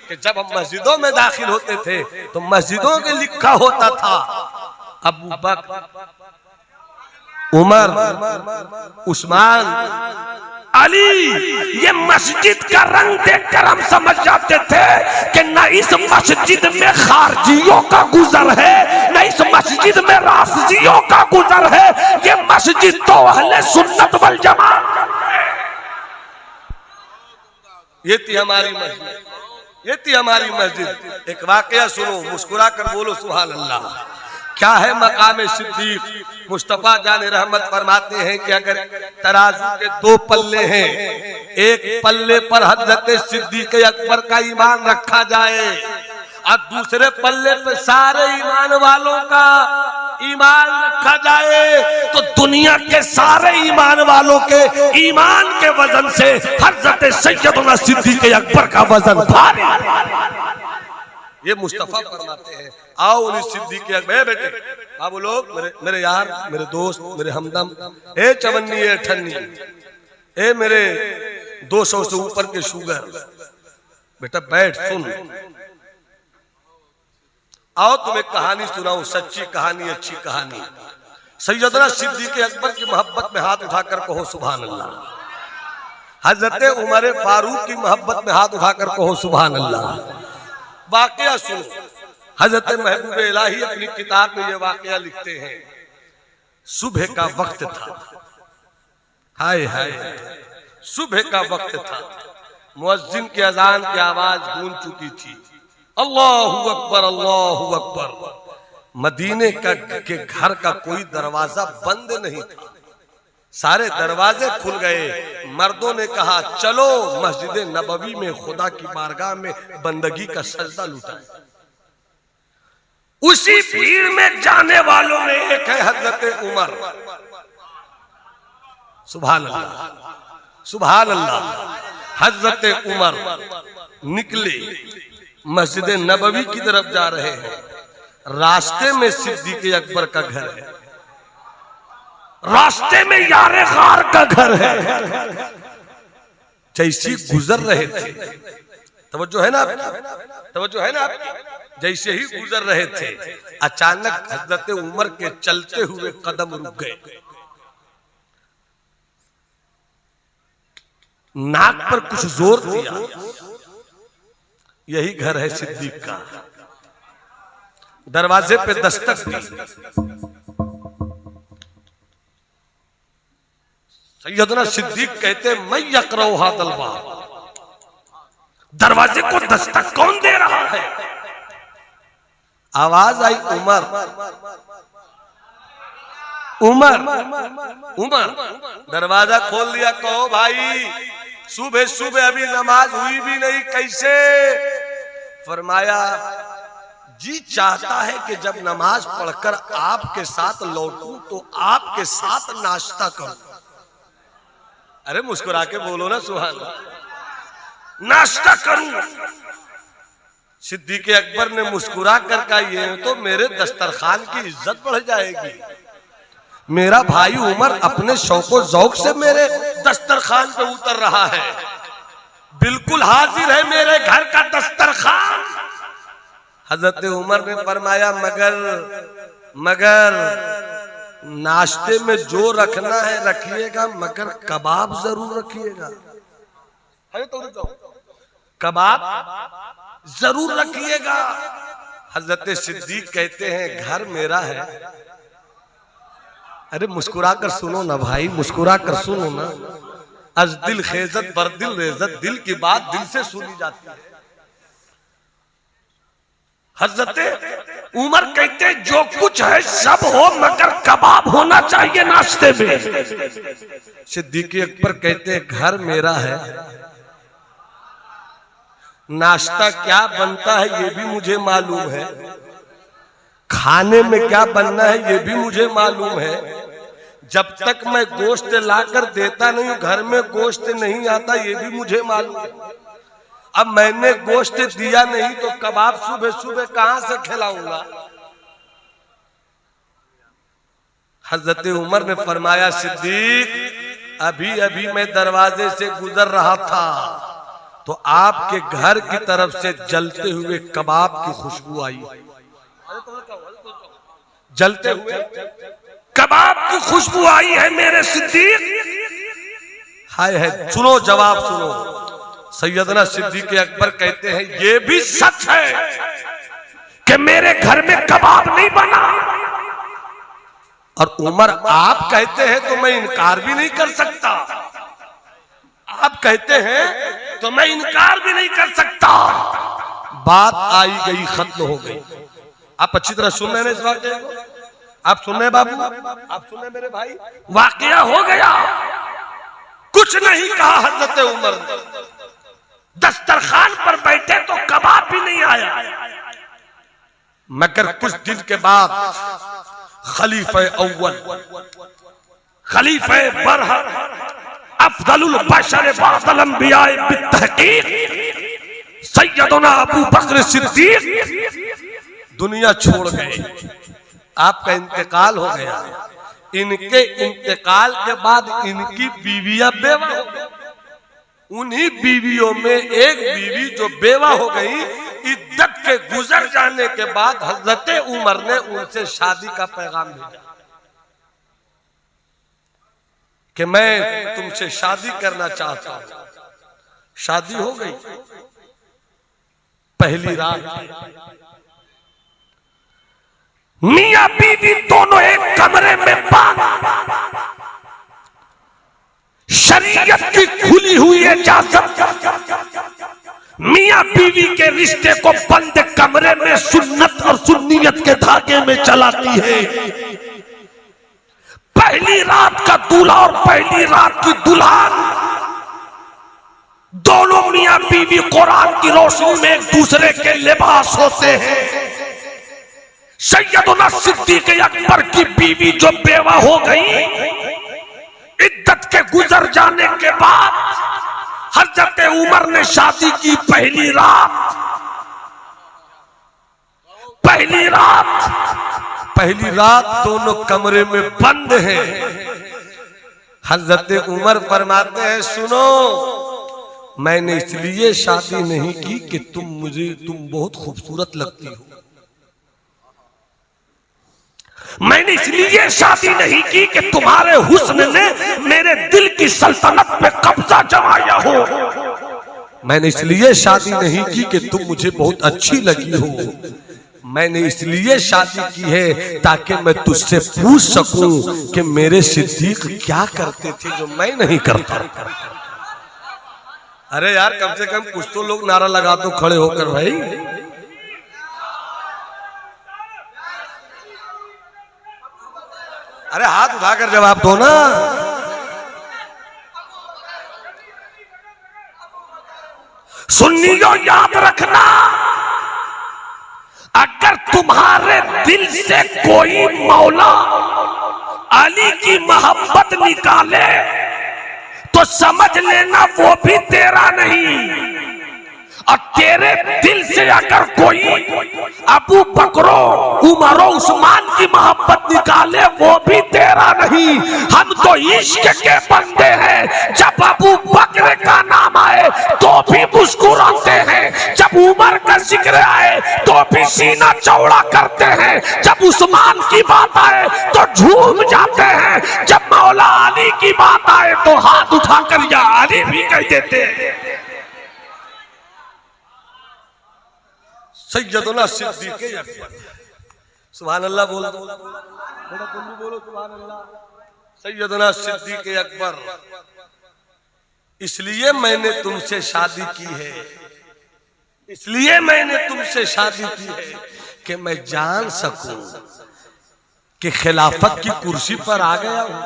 कि जब हम मस्जिदों में दाखिल होते थे तो मस्जिदों के लिखा होता था अबू बकर, उमर, उस्मान, अली। ये मस्जिद का रंग देखकर हम समझ जाते थे कि न इस मस्जिद में खारजियों का गुजर है, न इस मस्जिद में राफजियों का गुजर है। ये मस्जिद तो अहले सुन्नत वल जमात। ये थी हमारी मस्जिद, ये थी हमारी मस्जिद। एक वाकया सुनो, मुस्कुरा कर बोलो सुभान अल्लाह। क्या है मकाम सिद्दीक? मुस्तफा जान रहमत फरमाते हैं कि अगर तराजू के दो पल्ले हैं, एक पल्ले पर हजरत सिद्दीक अकबर का ईमान रखा जाए और दूसरे पल्ले पर सारे ईमान वालों का ईमान रखा जाए, तो दुनिया के सारे ईमान वालों के ईमान के वजन से हजरत सैयदना सिद्दीक अकबर का वजन भारी। ये मुस्तफा फरमाते हैं। आओ उन्हीं सिद्दीक अकबर, बेटे आप लोग मेरे यार, मेरे दोस्त, मेरे हमदम, ए चवन्नी, ए ठन्नी, ए मेरे 200 से ऊपर के शुगर, बेटा बैठ सुन। आओ तुम्हें कहानी सुनाऊं, सच्ची कहानी, अच्छी कहानी। सैयदना सिद्दीक अकबर की मोहब्बत में हाथ उठाकर कहो सुभान अल्लाह। हजरत उमर फारूक की मोहब्बत में हाथ उठाकर कहो सुभान अल्लाह। वाकया सुनो, हजरत महबूब इलाही अपनी किताब में ये वाकया लिखते हैं। सुबह का वक्त था, हाय हाय, सुबह का वक्त था। मुअज्जिन की अजान की आवाज गूंज चुकी थी। अल्लाहु अकबर, अल्लाहु अकबर। मदीने के घर का कोई दरवाजा बंद नहीं था, सारे दरवाजे खुल गए। मर्दों ने कहा चलो मस्जिद नबवी में खुदा की बारगाह में बंदगी का सजदा लुटाए। उसी भीड़ में जाने वालों में एक है हजरत उमर। सुभान अल्लाह, सुभान अल्लाह। हजरत उमर निकले, मस्जिद नबवी की तरफ जा रहे हैं। रास्ते में सिद्दीक अकबर का घर है, रास्ते में यारे खार का घर है। जैसे गुजर रहे थे, तवज्जो है ना आपकी, तवज्जो है ना आपकी। जैसे ही गुजर रहे थे, अचानक हजरत उमर के चलते हुए कदम रुक गए। नाक पर कुछ जोर दिया। यही घर है सिद्दीक का। दरवाजे पे दस्तक दी। सैयदना सिद्दीक कहते मैं यकरऊ हादल बाब। दरवाजे को दस्तक कौन दे रहा है? आवाज आई उमर, उमर, उमर। दरवाजा खोल दिया। कहो भाई, सुबह सुबह अभी नमाज हुई भी नहीं, कैसे? फरमाया जी चाहता है कि जब नमाज पढ़कर आपके साथ लौटूं तो आपके साथ नाश्ता करूं। अरे मुस्कुरा के बोलो ना सुभान अल्लाह। नाश्ता करूं। सिद्दीक अकबर ने मुस्कुरा कर कहा ये तो मेरे दस्तरखान की इज्जत बढ़ जाएगी। मेरा भाई उमर अपने शौको ज़ौक से मेरे दस्तरखान पे उतर रहा है। बिल्कुल हाजिर है मेरे घर का दस्तरखान। हजरत उमर ने फरमाया मगर नाश्ते में जो रखना है रखिएगा, मगर कबाब जरूर रखिएगा। कबाब जरूर रखिएगा। हजरत सिद्दीक कहते हैं घर मेरा है। अरे मुस्कुरा कर सुनो ना भाई, मुस्कुरा कर सुनो ना। अज दिल खेजत बर दिल रेजत, दिल की बात दिल से सुनी जाती है। हजरत उमर कहते जो कुछ है सब हो, मगर कबाब होना चाहिए नाश्ते में। सिद्दीक अकबर कहते घर मेरा है, नाश्ता क्या बनता है ये भी मुझे मालूम है, खाने में क्या बनना है ये भी मुझे मालूम है। जब तक मैं गोश्त लाकर देता नहीं, घर में गोश्त नहीं आता ये भी मुझे मालूम है। अब मैंने गोश्त दिया नहीं तो कबाब सुबह सुबह कहां से खिलाऊंगा? हजरत उमर ने फरमाया सिद्दीक अभी अभी मैं दरवाजे से गुजर रहा था तो आपके घर की तरफ से जलते हुए कबाब की खुशबू आई। जलते हुए कबाब की खुशबू आई है मेरे सिद्दीक। हाय है, सुनो जवाब सुनो। सैयदना सिद्दीक अकबर कहते हैं ये भी सच है कि मेरे घर में कबाब नहीं बना। और उमर आप कहते हैं तो मैं इनकार भी नहीं कर सकता। आप कहते हैं तो मैं इनकार भी नहीं कर सकता। बात आई गई, खत्म हो गई। आप अच्छी तरह सुन रहे हैं इस वाक़े को। आप सुन रहे बाबू, आप सुन रहे मेरे भाई, वाकया हो गया, कुछ नहीं कहा हजरत उमर ने, दस्तरखान पर बैठे तो कबाब भी नहीं आया, मगर कुछ दिन के बाद खलीफे अव्वल, खलीफे बरहर, अफजलुल बशर बादल अंबिया बित्तहकीक सैयदना अबू बकर सिद्दीक दुनिया छोड़ गए। आपका इंतकाल हो गया। इनके इंतकाल के बाद इनकी बीवियां बेवा हो गई। उन्हीं बीवियों में एक बीवी जो बेवा हो गई, इद्दत के गुजर जाने के बाद हजरत उमर ने उनसे शादी का पैगाम भेजा कि मैं तुमसे शादी करना चाहता हूं। शादी हो गई। पहली रात मियां बीवी दोनों एक कमरे में बंद, शरीयत की खुली हुई इजाजत मियां बीवी के रिश्ते को बंद कमरे में सुन्नत और सुन्नियत के धागे में चलाती है। पहली रात का दूल्हा और पहली रात की दुल्हन दोनों मियां बीवी कुरान की रोशनी में एक दूसरे के लिबास होते हैं। सैयदना सिद्दीक अकबर की बीवी जो बेवा हो गई, इद्दत के गुजर जाने के बाद हजरत उमर ने शादी की। पहली रात दोनों कमरे में बंद हैं। हजरत उमर फरमाते हैं, सुनो, मैंने इसलिए शादी नहीं की कि तुम बहुत खूबसूरत लगती हो, मैंने इसलिए शादी नहीं की कि तुम्हारे हुस्न ने मेरे दिल की सल्तनत पे कब्जा जमाया हो, मैंने इसलिए शादी नहीं की कि तुम मुझे बहुत अच्छी लगी हो, मैंने इसलिए शादी की है ताकि मैं तुझसे पूछ सकूं कि मेरे सिद्दीक क्या करते थे जो मैं नहीं करता। अरे यार, कम से कम कुछ तो लोग नारा लगा दो खड़े होकर भाई। अरे हाथ उठाकर जवाब दो ना। सुन्नियों, याद रखना, अगर तुम्हारे दिल से कोई मौला अली की मोहब्बत निकाले तो समझ लेना वो भी तेरा नहीं, और तेरे दिल से अगर कोई अबू बकरो, उमरो, उस्मान की मोहब्बत निकाले वो भी तेरा नहीं। हम तो इश्क के बंदे हैं। जब अबू बकर का नाम आए तो भी मुस्कुराते हैं, जब उमर का जिक्र आए तो भी सीना चौड़ा करते हैं, जब उस्मान की बात आए तो झूम जाते हैं, जब मौला अली की बात आए तो हाथ उठाकर या अली भी कह देते हैं। सैयदना सिद्दीक अकबर, सुभान अल्लाह बोलो, बोलो सुभान अल्लाह। सैयदना सिद्दीक अकबर, इसलिए मैंने तुमसे शादी की है, इसलिए मैंने तुमसे शादी की है कि मैं जान सकूं कि खिलाफत की कुर्सी पर आ गया हूं,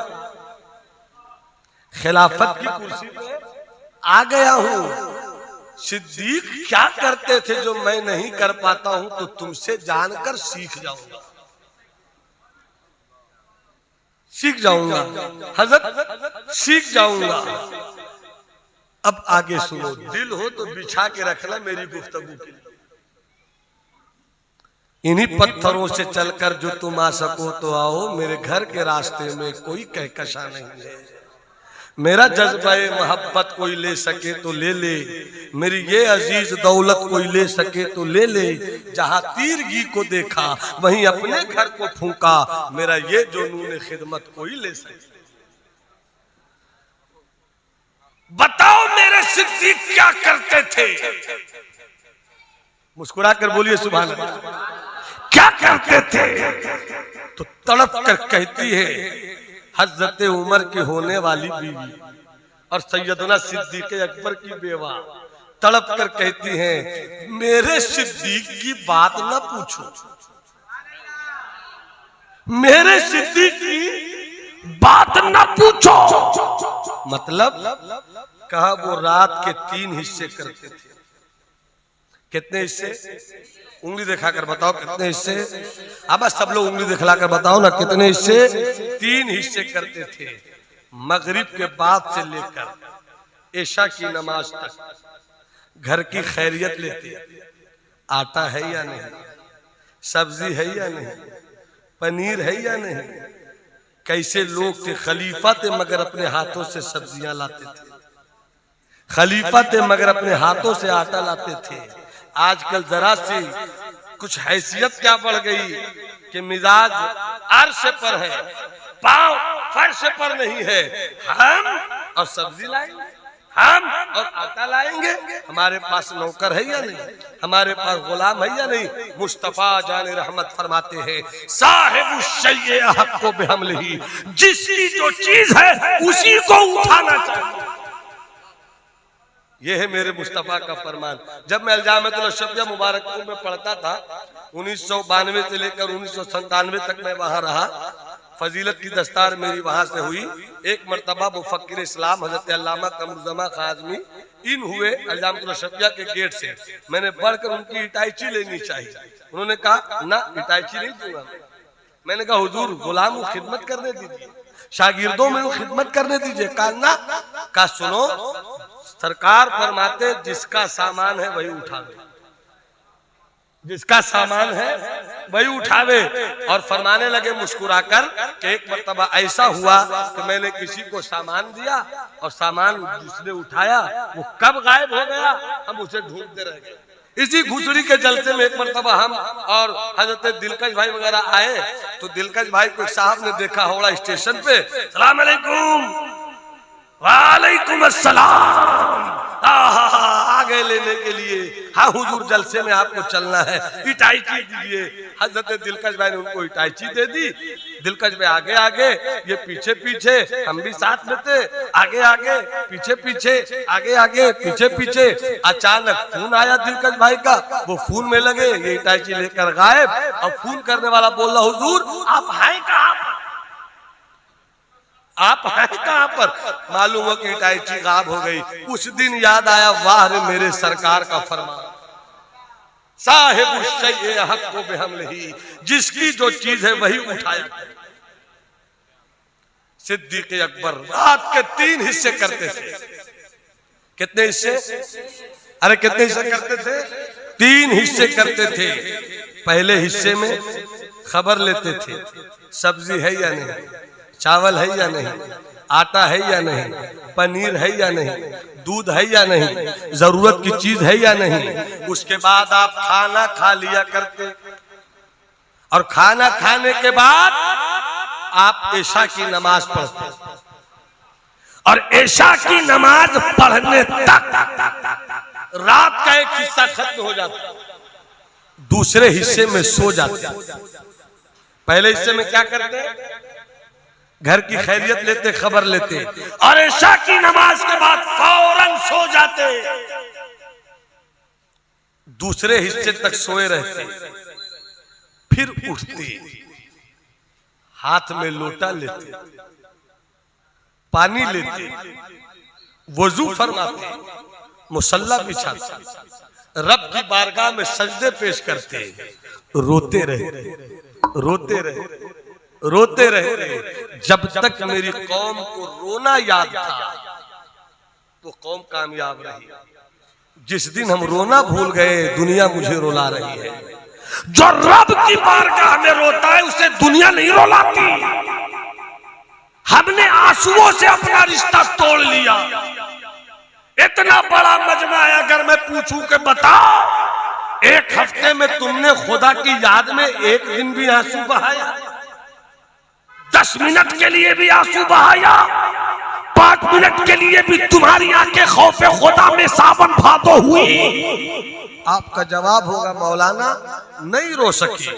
खिलाफत की कुर्सी पर आ गया हूं। सिद्दीक क्या करते थे जो मैं नहीं कर पाता हूं, तो तुमसे जानकर सीख जाऊंगा, सीख जाऊंगा हजरत, सीख जाऊंगा। अब आगे सुनो, दिल हो तो बिछा के रखना मेरी गुफ्तगू के लिए। इन्हीं पत्थरों से चलकर जो तुम आ सको तो आओ, मेरे घर के रास्ते में कोई कहकशा नहीं है। मेरा जज्बाए मोहब्बत कोई ले सके तो ले ले, मेरी ये अजीज दौलत कोई ले सके तो ले ले। जहां तीरगी को देखा वहीं अपने घर को फूंका, मेरा ये जुनून खिदमत कोई ले सके। बताओ मेरे सिद्दीक क्या करते थे? मुस्कुरा कर बोलिए सुभान अल्लाह। क्या करते थे? तो तड़प कर कहती है हजरत उमर की होने वाली बीवी और सैयदना सिद्दीक अकबर की बेवा, तड़प कर कहती हैं, मेरे सिद्दीक की बात न पूछो, मेरे सिद्दीक की बात न पूछो। मतलब कहा वो रात के 3 हिस्से करते थे। कितने हिस्से? उंगली दिखाकर बताओ कितने हिस्से। अब सब लोग उंगली दिखलाकर बताओ ना कितने हिस्से। 3 हिस्से करते थे। मगरिब के बाद से लेकर इशा की नमाज तक घर की खैरियत लेते। आटा है या नहीं, सब्जी है या नहीं, पनीर है या नहीं। कैसे लोग थे, खलीफा थे मगर अपने हाथों से सब्जियां लाते थे, खलीफा थे मगर अपने हाथों से आटा लाते थे। आजकल जरा सी कुछ हैसियत क्या बढ़ गई कि मिजाज अर्श पर है, पांव फर्श पर नहीं है। हम और सब्जी लाएंगे, हम और आटा लाएंगे। हमारे पास नौकर है या नहीं, हमारे पास गुलाम है या नहीं। मुस्तफा जाने रहमत फरमाते हैं साहिबु शैए अहक्को बिहमलिही, जिसकी जो चीज है उसी को उठाना चाहिए। यह है मेरे मुस्तफा का फरमान। जब मैं अल्जामतुल अशरफिया मुबारकपुर में पढ़ता था 1992 से लेकर 1997 तक मैं वहां रहा। फजीलत की दस्तार मेरी वहां से हुई। एक मरतबा मुफक्किर इस्लाम हजरत अल्लामा कमरुज़्ज़मा खाज़मी इन हुए अल्जामतुल अशरफिया के गेट से। मैंने बढ़कर उनकी इटाइची लेनी चाहिए। उन्होंने कहा ना इटाइची नहीं दूंगा। मैंने कहा हुजूर गुलाम को खिदमत करने दीजिए, शागिर्दों में खिदमत करने दीजिए। कहा ना, कहा सुनो सरकार फरमाते जिसका सामान है वही उठावे, जिसका सामान है वही उठावे। और फरमाने लगे मुस्कुराकर कि एक मर्तबा ऐसा हुआ कि मैंने किसी को सामान दिया और सामान जिसने उठाया वो कब गायब हो गया, हम उसे ढूंढते रह गए। इसी घुसड़ी के जलसे में एक मर्तबा हम और हजरत दिलकश भाई वगैरह आए तो दिलकश भाई को साहब ने देखा होड़ा स्टेशन पे। सलाम अलैकुम, वालेकुम अस्सलाम। आ गए लेने के लिए। हाँ हुजूर जलसे में आपको चलना है, इटाइची दीजिए। हजरत दिलकश भाई ने उनको इटाइची दे दी। दिलकश भाई आगे आगे, ये पीछे पीछे, हम भी साथ में थे। आगे आगे पीछे पीछे, आगे आगे पीछे पीछे। अचानक फोन आया दिलकश भाई का, वो फोन में लगे, ये इटाइची लेकर गायब। और फोन करने वाला बोल रहा हुजूर आप हैं कहाँ पर, आप हैं कहाँ पर। मालूम हो कि इटाइची गायब हो गई। उस दिन याद आया वाह रे मेरे सरकार का फरमान, साहिबु शैए अहक्को बिहमलिही, जिसकी जो चीज है वही उठाया। सिद्दीक अकबर रात के 3 हिस्से करते थे। कितने हिस्से? अरे कितने हिस्से करते थे? 3 हिस्से करते थे। पहले हिस्से में खबर लेते थे सब्जी है या नहीं, चावल है या नहीं, आटा है या नहीं, पनीर है या नहीं, दूध है या नहीं, जरूरत की चीज है या नहीं। उसके बाद आप खाना खा लिया करते और खाना खाने के बाद आप इशा की नमाज पढ़ते और इशा की नमाज पढ़ने तक रात का एक हिस्सा खत्म हो जाता, दूसरे हिस्से में सो जाते। पहले हिस्से में क्या करते? घर की खैरियत लेते, खबर लेते और इशा की नमाज के बाद फौरन सो जाते। दूसरे हिस्से तक सोए रहते, फिर उठते, हाथ में लोटा लेते, पानी लेते, वजू फरमाते, मुसल्ला बिछाते, रब की बारगाह में सजदे पेश करते, रोते रहे, रोते रहे, रोते रहे। जब तक मेरी कौम को रोना याद था तो कौम कामयाब रही। जिस दिन हम रोना भूल गए दुनिया मुझे रुला रही है। जो रब की बारगाह में रोता है उसे दुनिया नहीं रुलाती। हमने आंसुओं से अपना रिश्ता तोड़ लिया। इतना बड़ा मजमा है, अगर मैं पूछूं कि बताओ एक हफ्ते में तुमने खुदा की याद में एक दिन भी आंसू बहाया? 10 मिनट के लिए भी आंसू बहाया? 5 मिनट के लिए भी तुम्हारी आंखें खौफे खुदा में सावन भादो हुई? आपका जवाब होगा मौलाना नहीं रो सकी।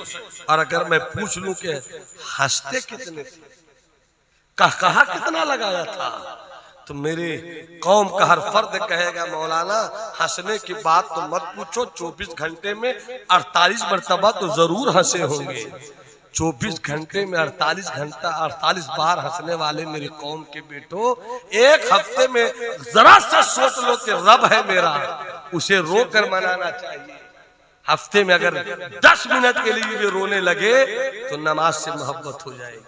और अगर मैं पूछ लूं कि हंसते कितने थे, कहा कितना लगाया था, तो मेरे कौम का हर फर्द कहेगा मौलाना हंसने की बात तो मत पूछो, 24 घंटे में 48 मरतबा तो जरूर हंसे होंगे। 24 घंटे में 48 बार हंसने वाले मेरी कौम के बेटो, एक हफ्ते में जरा सा सोच लो कि रब है मेरा, उसे रो कर मनाना चाहिए। हफ्ते में अगर 10 मिनट के लिए भी रोने लगे तो नमाज से मोहब्बत हो जाएगी,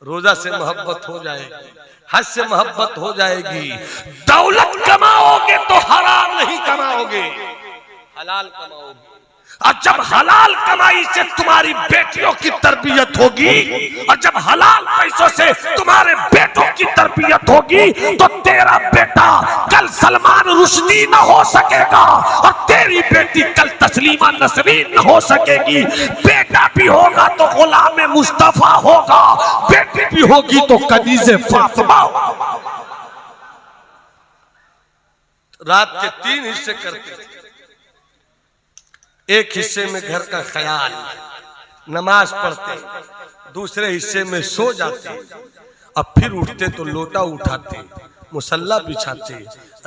रोजा से मोहब्बत हो जाएगी, हज से मोहब्बत हो जाएगी। दौलत कमाओगे तो हराम नहीं कमाओगे, हलाल कमाओगे। और जब हलाल कमाई से तुम्हारी बेटियों की तरबियत होगी और जब हलाल पैसों से तुम्हारे बेटों की तरबियत होगी तो तेरा बेटा कल सलमान रुश्दी न हो सकेगा और तेरी बेटी कल तस्लीमा नसरीन न हो सकेगी। बेटा भी होगा तो गुलाम मुस्तफा होगा, बेटी भी होगी तो कनीज़े फातिमा। रात के 3 हिस्से करते थे, एक हिस्से में घर का ख्याल, नमाज पढ़ते, दूसरे हिस्से में सो जाते, अब फिर उठते तो लोटा उठाते, मुसल्ला बिछाते,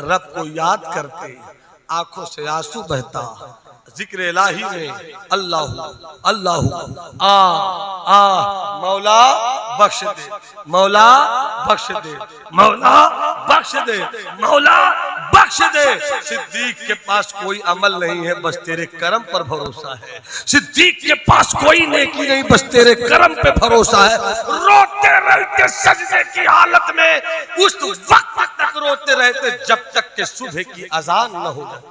रब को याद करते, आंखों से आंसू बहता, जिक्र इलाही में अल्लाह अल्लाह आ मौला बख्श दे, मौला बख्श दे, मौला बख्श दे, मौला बख्श दे। सिद्दीक के पास कोई अमल नहीं है, बस तेरे करम पर भरोसा है। सिद्दीक के पास कोई नेकी नहीं, बस तेरे करम पे भरोसा है। रोते रहते सजदे की हालत में, उस वक्त तक रोते रहते जब तक कि सुबह की अजान न हो जाए।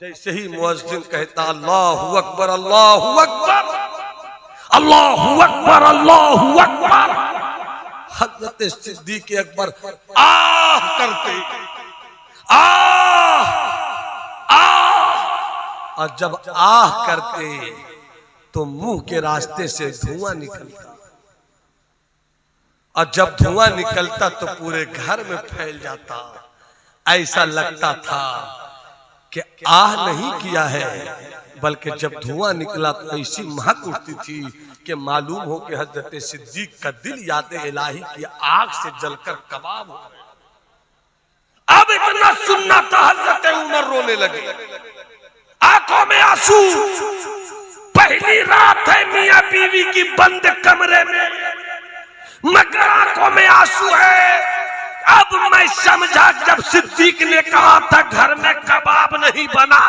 जैसे ही मुअज्जिन कहता अल्लाहु अकबर अल्लाहु अकबर अल्लाहु अकबर अल्लाहु अकबर, हज़रत सिद्दीक़ अकबर आह करते, आह आह, और जब आह करते तो मुंह के रास्ते से धुआं निकलता, और जब धुआं निकलता तो पूरे घर में फैल जाता। ऐसा लगता था कि आह नहीं किया है, बल्कि जब धुआं निकला तो ऐसी महक उठती थी कि मालूम हो कि हजरत सिद्दीक का दिल याद इलाही की आग से जलकर कबाब हो गया। अब इतना सुनना था, हजरत उमर रोने लगे, आंखों में आंसू। पहली रात है मियां बीवी की बंद कमरे में, मगर आंखों में आंसू है। अब मैं समझा जब सिद्दीक ने कहा था घर में कबाब नहीं बना,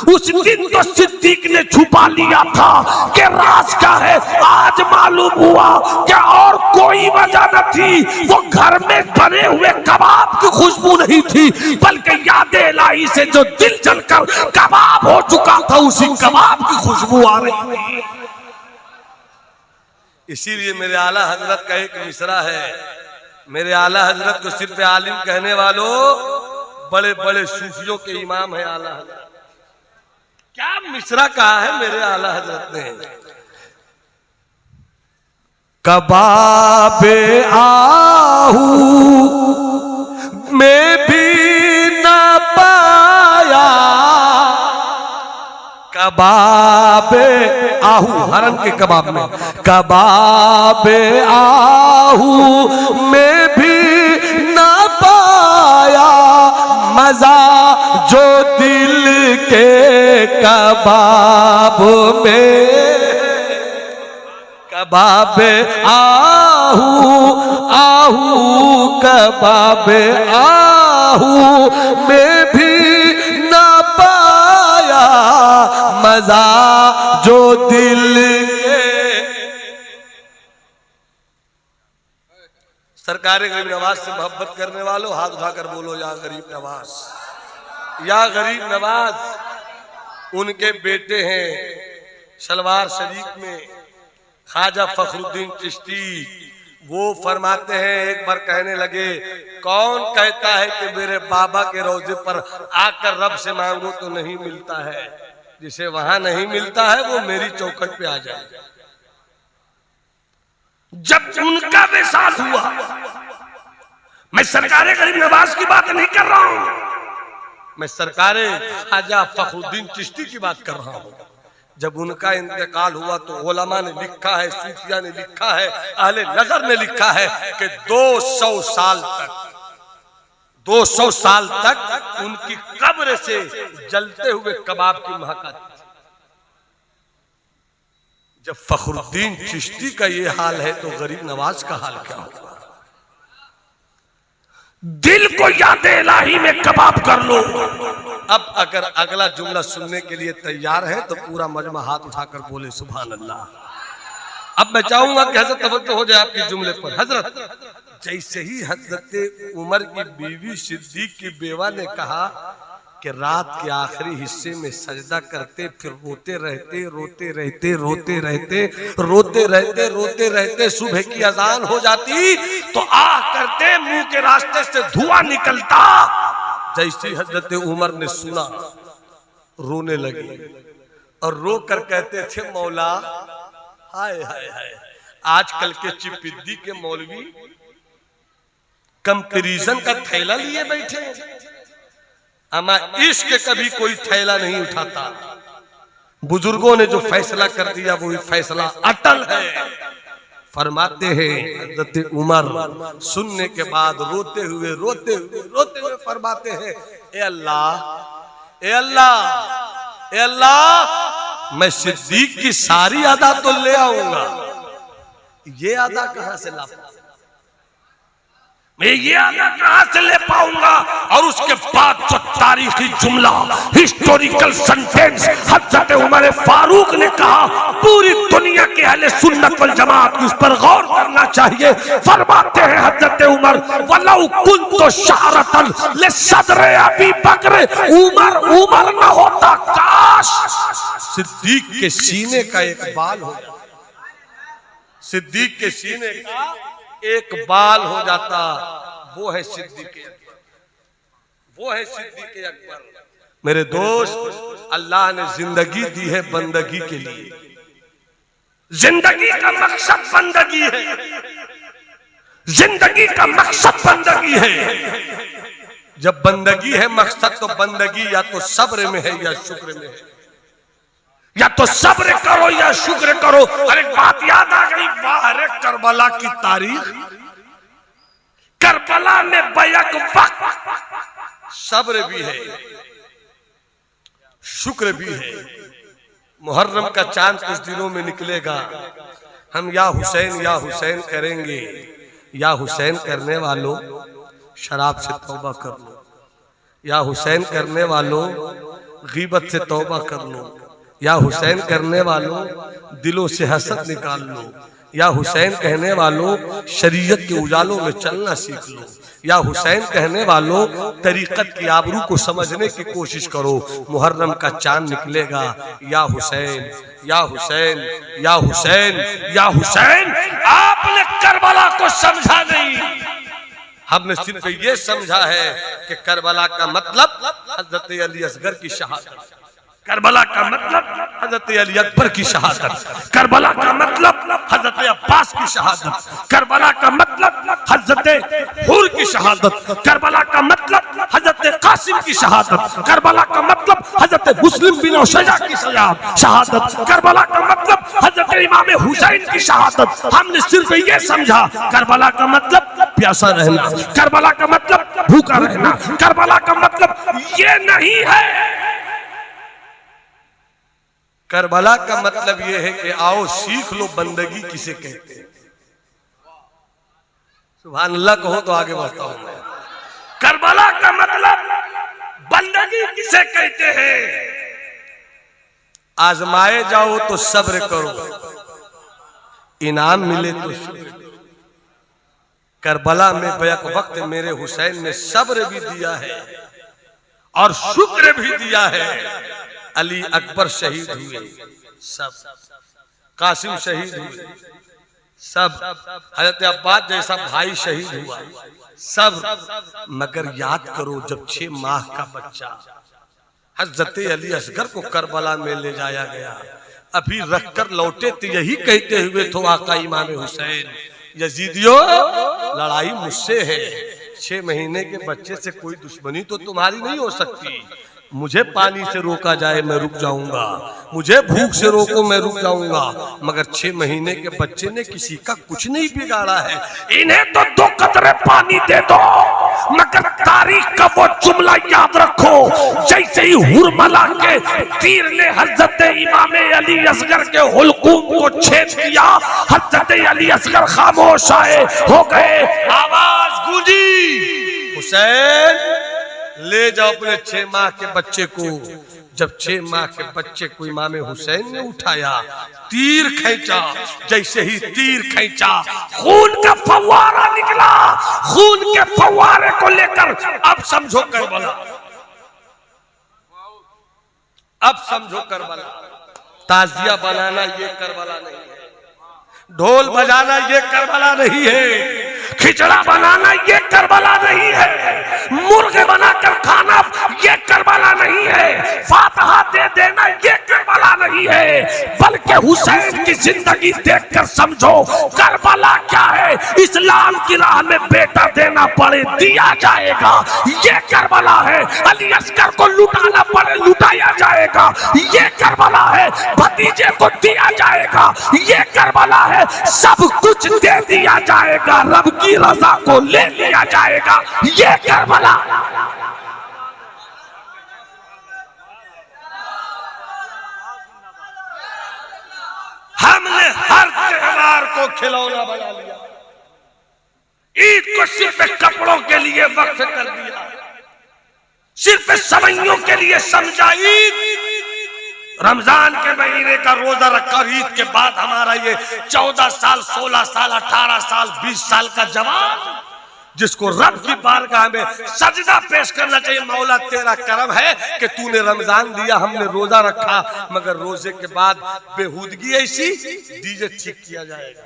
उस दिन तो सिद्दीक ने छुपा लिया था कि राज का है। आज मालूम हुआ कि और कोई वजह न थी, वो घर में बने हुए कबाब की खुशबू नहीं थी, बल्कि याद इलाही से जो दिल जलकर कबाब हो चुका था उसी कबाब की खुशबू आ रही थी। इसीलिए मेरे आला हजरत का एक मिसरा है, मेरे आला हजरत को सिर्फ आलिम कहने वालों, बड़े बड़े सूफियों के इमाम है आला हजरत। क्या मिसरा कहा है मेरे आला हजरत ने, कबाबे आहू में भी न पाया, कबाबे आहू हरम के कबाब में, कबाबे आहू में भी न पाया, मजा जो दिल के कबाब में, कबाबे आहू आहू कबाबे आहू में भी न पाया, मजा जो दिल के। सरकार गरीब नवाज से मोहब्बत करने वालों हाथ उठाकर बोलो या गरीब नवाज, या गरीब नवाज। उनके बेटे हैं सलवार शरीफ में ख्वाजा फखरुद्दीन चिश्ती, वो फरमाते हैं, एक बार कहने लगे कौन कहता है कि मेरे बाबा के रोजे पर आकर रब से मांगो तो नहीं मिलता है, जिसे वहां नहीं मिलता है वो मेरी चौखट पे आ जाए। जब उनका विसाल हुआ, मैं सरकारे गरीब नवाज की बात नहीं कर रहा हूं, मैं सरकारे ख्वाजा फखरुद्दीन चिश्ती की बात कर रहा हूं। जब उनका इंतकाल हुआ तो उलमा ने लिखा है, सूफिया ने लिखा है, अहले नजर ने लिखा है कि 200 साल तक उनकी कब्र से जलते हुए कबाब की महक आती थी। जब फखरुद्दीन चिश्ती का ये हाल है तो गरीब नवाज का हाल क्या होगा? दिल को याद इलाही में कबाब कर लो। अब अगर अगला जुमला सुनने के लिए तैयार है तो पूरा मजमा हाथ उठाकर बोले सुभान अल्लाह। अब मैं चाहूंगा कि हजरत तवज्जो हो जाए आपके जुमले पर। हजरत, जैसे ही हजरत उमर की बीवी सिद्दीक की बेवा ने कहा कि रात के आखिरी हिस्से में सजदा करते, फिर रोते रहते रोते रहते रोते रहते रोते रहते रोते रहते सुबह की अजान हो जाती तो आह करते, मुंह के रास्ते से धुआं निकलता। जैसे हजरत उमर ने सुना रोने लगे और रो कर कहते थे मौला हाय हाय हाय, आजकल के चिपिद्दी के मौलवी कंपैरिजन का थैला लिए बैठे, अमा इश्क कभी कोई थैला नहीं उठाता। बुजुर्गों ने जो फैसला कर दिया वो फैसला अटल है। फरमाते हैं हज़रत उमर सुनने के बाद रोते हुए फरमाते हैं, ए अल्लाह ए अल्लाह ए अल्लाह, मैं सिद्दीक की सारी अदा तो ले आऊंगा, ये अदा कहां से ला, मैं ये अदा कहां से ले पाऊंगा? और उसके बाद जो तारीखी जुमला, हिस्टोरिकल सेंटेंस हज़रत उमर फारूक ने कहा, पूरी दुनिया के अहले सुन्नत वल जमात को उस पर गौर करना चाहिए। फरमाते हैं हज़रत उमर, वलौ कुन्तु शारतन लिसदर अबी बकर, उमर उमर न होता काश सिद्दीक के सीने का एक बाल हो जाता, सिद्दीक के सीने का एक बाल हो जाता। वो है सिद्दीक अकबर, वो है सिद्दीक अकबर। मेरे दोस्त, अल्लाह ने जिंदगी दी है बंदगी के लिए, जिंदगी का मकसद बंदगी है, जिंदगी का मकसद बंदगी है। जब बंदगी है मकसद, तो बंदगी या तो सब्र में है या शुक्र में है, या तो सब्र करो या शुक्र करो। अरे बात याद आ गई, वाह करबला की तारीख, करबला में बैक वक्त सब्र भी है शुक्र भी है। मुहर्रम का चांद कुछ दिनों में निकलेगा, हम या हुसैन करेंगे। या हुसैन करने वालों शराब से तौबा कर लो, या हुसैन करने वालों गीबत से तौबा कर लो, या हुसैन करने वालों दिलों से हसद निकाल लो, या हुसैन कहने वालों शरीयत के उजालों में चलना सीख लो, या हुसैन कहने वालों तरीकत की आबरू को समझने की कोशिश करो। मुहर्रम का चांद निकलेगा, या हुसैन या हुसैन या हुसैन या हुसैन। आपने करबला को समझा नहीं, हमने सिर्फ ये समझा है कि करबला का मतलब हजरत अली असगर की शहादत, करबला का मतलब हजरत अली अकबर की शहादत, करबला का मतलब हजरत अब्बास की शहादत, करबला का मतलब हजरत हुर की शहादत, करबला का मतलब हजरत कासिम की शहादत, करबला का मतलब हजरत मुस्लिम बिन शजा की शहादत, करबला का मतलब हजरत इमाम हुसैन की शहादत। हमने सिर्फ ये समझा करबला का मतलब प्यासा रहना, करबला का मतलब भूखा रहना, करबला का मतलब ये नहीं है। करबला का मतलब यह है कि आओ सीख लो बंदगी किसे कहते हैं। सुभान अल्लाह कहो तो आगे बढ़ता हूं मैं। करबला का मतलब बंदगी किसे कहते हैं? आजमाए जाओ तो सब्र करो, इनाम मिले तो शुक्र करो। करबला में बैक वक्त मेरे हुसैन ने सब्र भी दिया है और शुक्र भी दिया है। अली अकबर शहीद हुए सब, कासिम शहीद हुए सब, हजरत अब्बास जैसा भाई शहीद हुआ सब, मगर याद करो जब 6 माह का बच्चा हजरत अली असगर को करबला में ले जाया गया, अभी रखकर लौटे तो यही कहते हुए तो आका इमाम हुसैन, यजीदियों लड़ाई मुझसे है, 6 महीने के बच्चे से कोई दुश्मनी तो तुम्हारी नहीं हो सकती। मुझे पानी से रोका जाए मैं रुक जाऊंगा, मुझे भूख से रोको मैं रुक जाऊंगा, मगर 6 महीने के बच्चे ने किसी का कुछ नहीं बिगाड़ा है। इन्हें तो 2 कतरे पानी दे दो, मगर तारीख का वो जुमला याद रखो, जैसे ही हुरमला के तीर ने हजरत इमाम अली असगर के हुलकूम को छेद किया। हजरत अली असगर खामोश आए हो गए। आवाज गूंजी, हुसैन ले जाओ अपने 6 माह के बच्चे को। जब 6 माह के बच्चे को इमाम हुसैन ने उठाया, तीर खींचा, जैसे ही तीर खींचा खून का फव्वारा निकला। खून के फव्वारे को लेकर अब समझो करबला, अब समझो करबला। ताजिया बनाना ये करबला नहीं है, ढोल बजाना ये करबला नहीं है, खिचड़ा बनाना ये करबला नहीं है, मुर्गे बनाकर खाना ये करबला नहीं है, फातहा दे देना ये करबला नहीं है, बल्कि हुसैन की जिंदगी देखकर समझो करबला क्या है। इस्लाम की राह में बेटा देना पड़े दिया जाएगा, ये करबला है। अली असगर को लुटाना पड़े लुटाया जाएगा, ये करबला है। भतीजे को दिया जाएगा, ये करबला है। सब कुछ दे दिया जाएगा, रब की रजा को ले लिया जाएगा, ये करबला। हमने हर त्योहार को खिलौना बना लिया, ईद को सिर्फ कपड़ों के लिए वक्फ कर दिया, सिर्फ सवैयों के लिए समझा ईद। रमजान के महीने का रोजा रखा, ईद के बाद हमारा ये 14 साल 16 साल 18 साल 20 साल का जवान, जिसको रब की बारगाह में सजदा पेश करना चाहिए। मौला तेरा करम है कि तूने रमजान दिया, हमने रोजा रखा, मगर रोजे के बाद बेहूदगी ऐसी, डीजे ठीक किया जाएगा,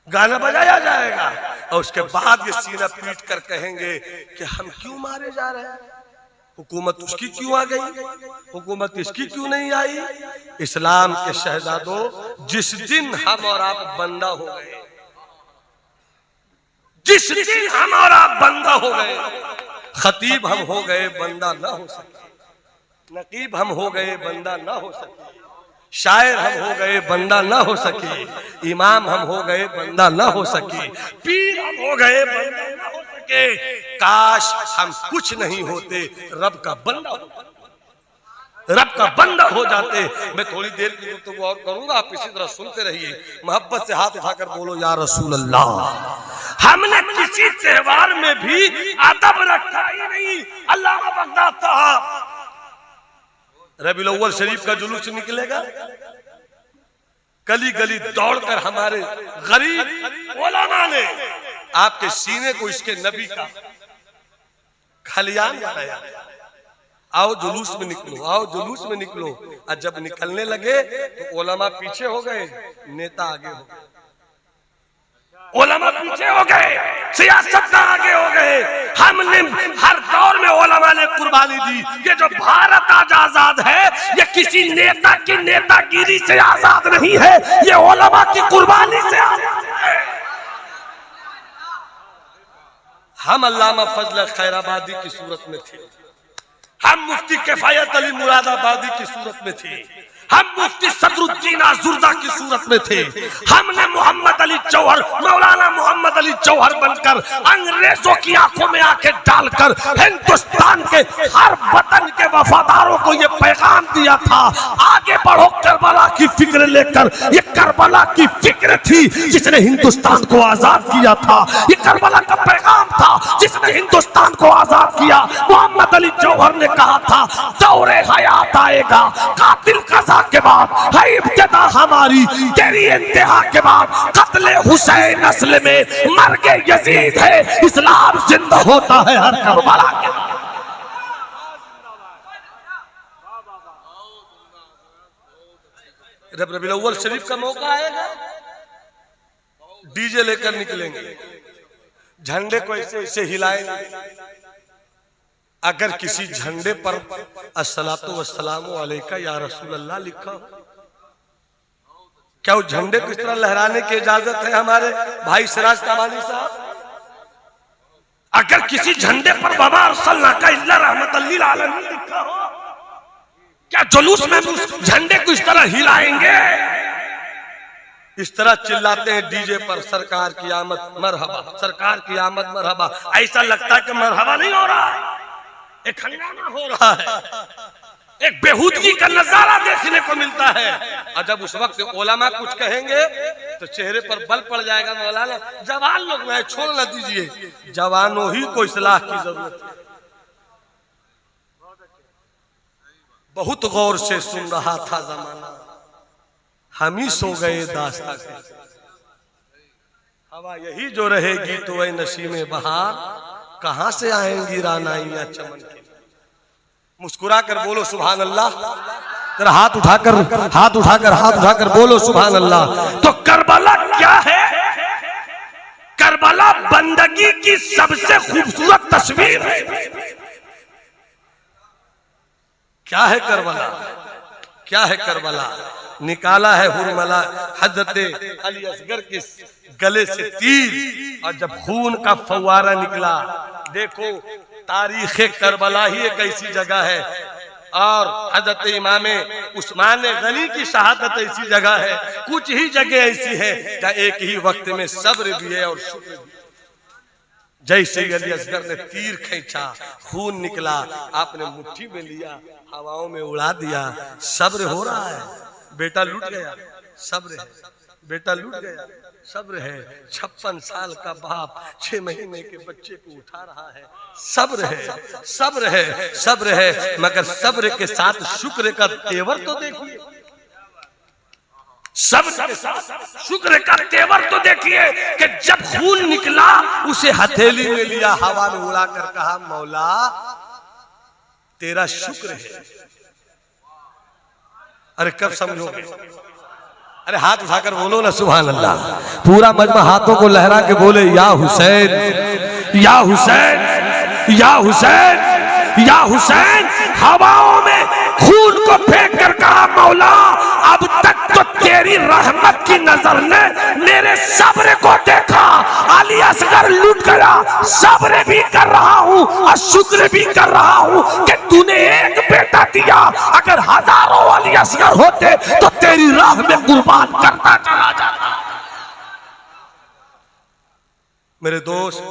गाना बजाया जाएगा, और उसके बाद ये सीना पीट कर कहेंगे कि हम क्यों मारे जा रहे हैं, हुकूमत उसकी क्यों आ गई, हुकूमत इसकी क्यों नहीं आई। इस्लाम के शहजादों, जिस दिन हम और आप बंदा हो गए, जिस दिन हम और आप बंदा हो गए, खतीब हम हो गए बंदा ना हो सके, नकीब हम हो गए बंदा ना हो सके, शायर हम हो गए बंदा ना हो सके, इमाम हम हो गए बंदा ना हो सके, पीर हम हो गए बंदा ना हो सके। काश हम कुछ नहीं होते, रब का बंदा रब का बंदा हो जाते। मैं थोड़ी देर की गुफ्तगू और करूंगा, आप इसी तरह सुनते रहिए। मोहब्बत से हाथ उठाकर बोलो या रसूल अल्लाह। हमने किसी त्योहार में भी अदब रखा ही नहीं। अल्लामा बगदाद साहब, रबीउल अव्वल शरीफ का जुलूस निकलेगा, गली गली दौड़कर हमारे गरीब उलमा ने आपके सीने को इसके नबी का खलियान बनाया। आओ जुलूस में निकलो, आओ जुलूस में निकलो। और जब निकलने लगे तो उलमा पीछे हो गए, नेता आगे हो गए, उलमा पीछे हो गए, सियासतदान आगे हो गए। हमने हर दौर में उलमा ने कुर्बानी दी। ये जो भारत आज आजाद है, ये किसी नेता की नेतागिरी से आजाद नहीं है, ये उलमा की कुर्बानी से आजाद है। हम अल्लामा फजल खैराबादी की सूरत में थे, हम मुफ्ती किफायत अली मुरादाबादी की सूरत में थे, हम मुफ्ती सदरुद्दीन आजुर्दा की सूरत में थे। हमने मोहम्मद अली जौहर, मौलाना मोहम्मद अली जौहर बनकर अंग्रेजों की आंखों में आंखें डालकर हिंदुस्तान के हर वतन के वफादारों को ये पैगाम दिया था, आगे बढ़ो करबला की फिक्र लेकर। ये करबला की फिक्र थी जिसने हिंदुस्तान को आजाद किया था, ये करबला का पैगाम था जिसने हिंदुस्तान को आजाद किया। मोहम्मद अली जौहर ने कहा था, दौरे हयात आएगा, कातिल कज़ा के बाद है इब्तिदा हमारी, तेरी इंतहा के बाद कत्ले हुसैन नस्ल में मर्गे यजीद है, इस्लाम जिंदा होता है हर करबला के। जब रबीउल अव्वल शरीफ का मौका आएगा, डीजे लेकर निकलेंगे, झंडे को ऐसे ऐसे हिलाएंगे। अगर किसी झंडे पर अस्सलातु वस्सलामु अलैका या रसूल अल्लाह लिखा, क्या उस झंडे को इस तरह लहराने की इजाजत है हमारे भाई सिराज ताबानी साहब? अगर किसी झंडे पर वमा अरसलनाका इल्ला रहमतल लिल आलमीन लिखा हो, क्या जुलूस में उस झंडे को इस तरह हिलाएंगे? इस तरह चिल्लाते हैं डीजे पर, सरकार की आमद मरहबा, सरकार की आमद मरहबा। ऐसा लगता है कि मरहबा नहीं हो रहा है, एक हंगामा हो रहा है, एक बेहूदगी का नजारा देखने को मिलता है। और जब उस वक्त ओलामा कुछ कहेंगे तो चेहरे पर बल पड़ जाएगा, मौलाना जवान लोग मैं छोड़ न दीजिए, जवानों ही को इस्लाह की जरूरत है। बहुत गौर से सुन रहा था जमाना, हम ही सो गए दास्तां के। हवा यही जो रहेगी तो वही नसीमे बहार, कहां से आएंगी रानाइयां चमन के। मुस्कुरा कर बोलो सुभान अल्लाह, तेरा हाथ उठाकर बोलो सुभान अल्लाह। तो करबला क्या है? करबला बंदगी की सबसे खूबसूरत तस्वीर है। क्या है करबला? क्या है करबला? निकाला है हुरमला हजरत अली असगर के गले से तीर, और जब खून का फव्वारा निकला, देखो तारीख करबला ही एक ऐसी जगह है, और हजरत इमामे उस्मान गनी की शहादत ऐसी जगह है। कुछ ही जगह ऐसी है जहाँ एक ही वक्त में सब्र भी है और शुक्र भी। जैसे अली असगर ने तीर खींचा, खून निकला, आपने मुट्ठी में लिया, हवाओं में उड़ा दिया। सब्र हो रहा है, बेटा लूट गया, सब्र है, बेटा लूट गया, सब्र है। 56 साल का बाप 6 महीने के बच्चे को उठा रहा है, सब्र है, सब्र है, सब्र है। मगर सब्र के साथ शुक्र का तेवर तो देखिए, सब्र के साथ शुक्र का तेवर तो देखिए कि जब खून निकला उसे हथेली में लिया, हवा में उड़ाकर कहा मौला तेरा शुक्र है। अरे कब समझोगे? अरे हाथ उठाकर बोलो ना सुभान अल्लाह। पूरा मजमा हाथों को लहरा के बोले या हुसैन, या हुसैन, या हुसैन, या हुसैन। हवाओं में खून को फेंक कर कहा मौला अब तक तो तेरी रहमत की नजर ने मेरे सब्र को देखा। अली असगर लूट गया, सब्र भी कर रहा हूँ और शुक्र भी कर रहा हूँ कि तूने एक बेटा दिया। अगर हजारों अली असगर होते तो तेरी राह में कुर्बान करता चला जाता। मेरे दोस्त,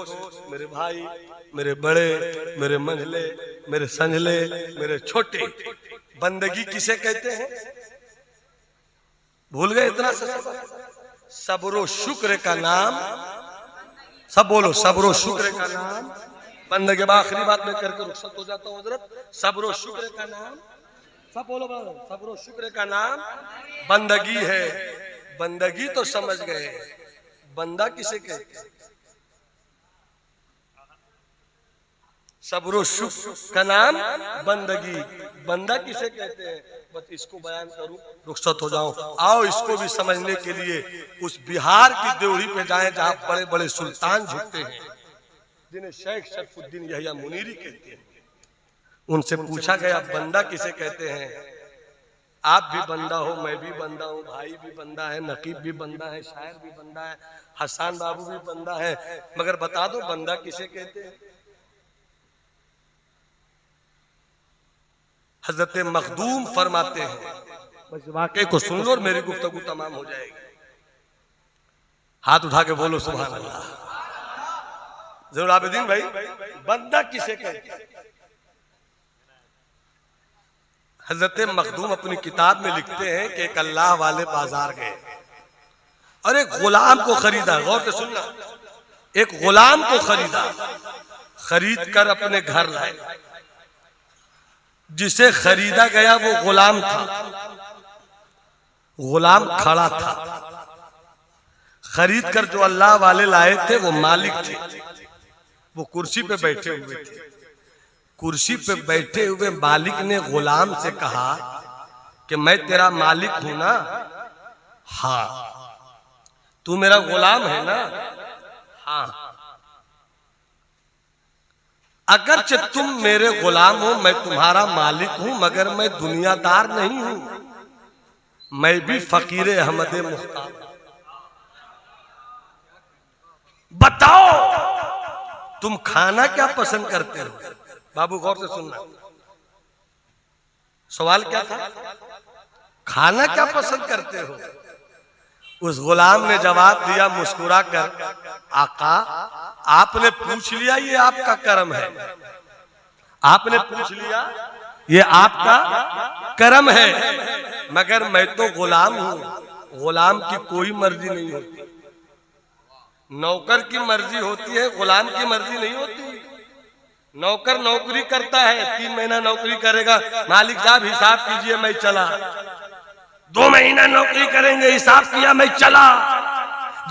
मेरे भाई, मेरे बड़े, मेरे मंझले, मेरे संझले, मेरे छोटे, बंदगी किसे कहते हैं? भूल गए इतना? सब्र शुक्र का नाम, सब बोलो सब्र शुक्र का नाम बंदगी। आखिरी बात में करके रुखसत हो जाता हूं हजरत। सब्र शुक्र का नाम, सब बोलो सब्र शुक्र का नाम बंदगी है। बंदगी तो समझ गए, बंदा किसे कहते हैं? सब्र शुक्र का नाम बंदगी, बंदा किसे कहते हैं? बस इसको बयान करूं, रुखसत हो जाऊं। आओ इसको भी समझने के लिए उस बिहार की देवड़ी पे जाएं जहां बड़े बड़े सुल्तान झुकते हैं, जिन्हें शेख शरफुद्दीन यहिया मुनीरी कहते हैं। उनसे पूछा गया बंदा किसे कहते हैं? आप भी बंदा हो, मैं भी बंदा हूँ, भाई भी बंदा है, नकीब भी बंदा है, शायर भी बंदा है, हसन बाबू भी बंदा है, मगर बता दो बंदा किसे कहते हैं? हजरत मखदूम फरमाते हैं, बस वाकई को सुन लो और मेरी गुफ्तगू तमाम हो जाएगी। हाथ उठा के बोलो सुभान अल्लाह। जरूर आबिदीन भाई, बंदा किसे कहते हैं? हजरत मखदूम अपनी किताब में लिखते हैं कि एक अल्लाह वाले बाजार गए और एक गुलाम को खरीदा। गौर से सुनना, एक गुलाम को खरीदा, खरीद कर अपने घर लाए। जिसे खरीदा गया वो गुलाम था, गुलाम खड़ा था। खरीद कर जो अल्लाह वाले लाए थे वो मालिक थे, वो कुर्सी पे बैठे हुए थे। कुर्सी पे बैठे हुए मालिक ने गुलाम से कहा कि मैं तेरा मालिक हूं ना? हाँ। तू मेरा गुलाम है ना? हाँ। अगरचे तुम मेरे गुलाम हो, मैं तुम्हारा मालिक हूं, मगर मैं दुनियादार नहीं हूं, मैं भी फकीर अहमद मुख्तार। बताओ तुम खाना क्या पसंद करते हो? बाबू गौर से सुनना, सवाल क्या था? खाना क्या पसंद करते हो? उस गुलाम ने जवाब दिया मुस्कुरा कर, आका आपने पूछ लिया, ये आपका कर्म है। आपने पूछ लिया, ये आपका कर्म है, मगर मैं तो गुलाम हूं। गुलाम की कोई मर्जी नहीं होती, नौकर की मर्जी होती है, गुलाम की मर्जी नहीं होती। नौकर नौकरी करता है, 3 महीना नौकरी करेगा, मालिक साहब हिसाब कीजिए मैं चला। 2 महीना नौकरी करेंगे, हिसाब किया मैं चला।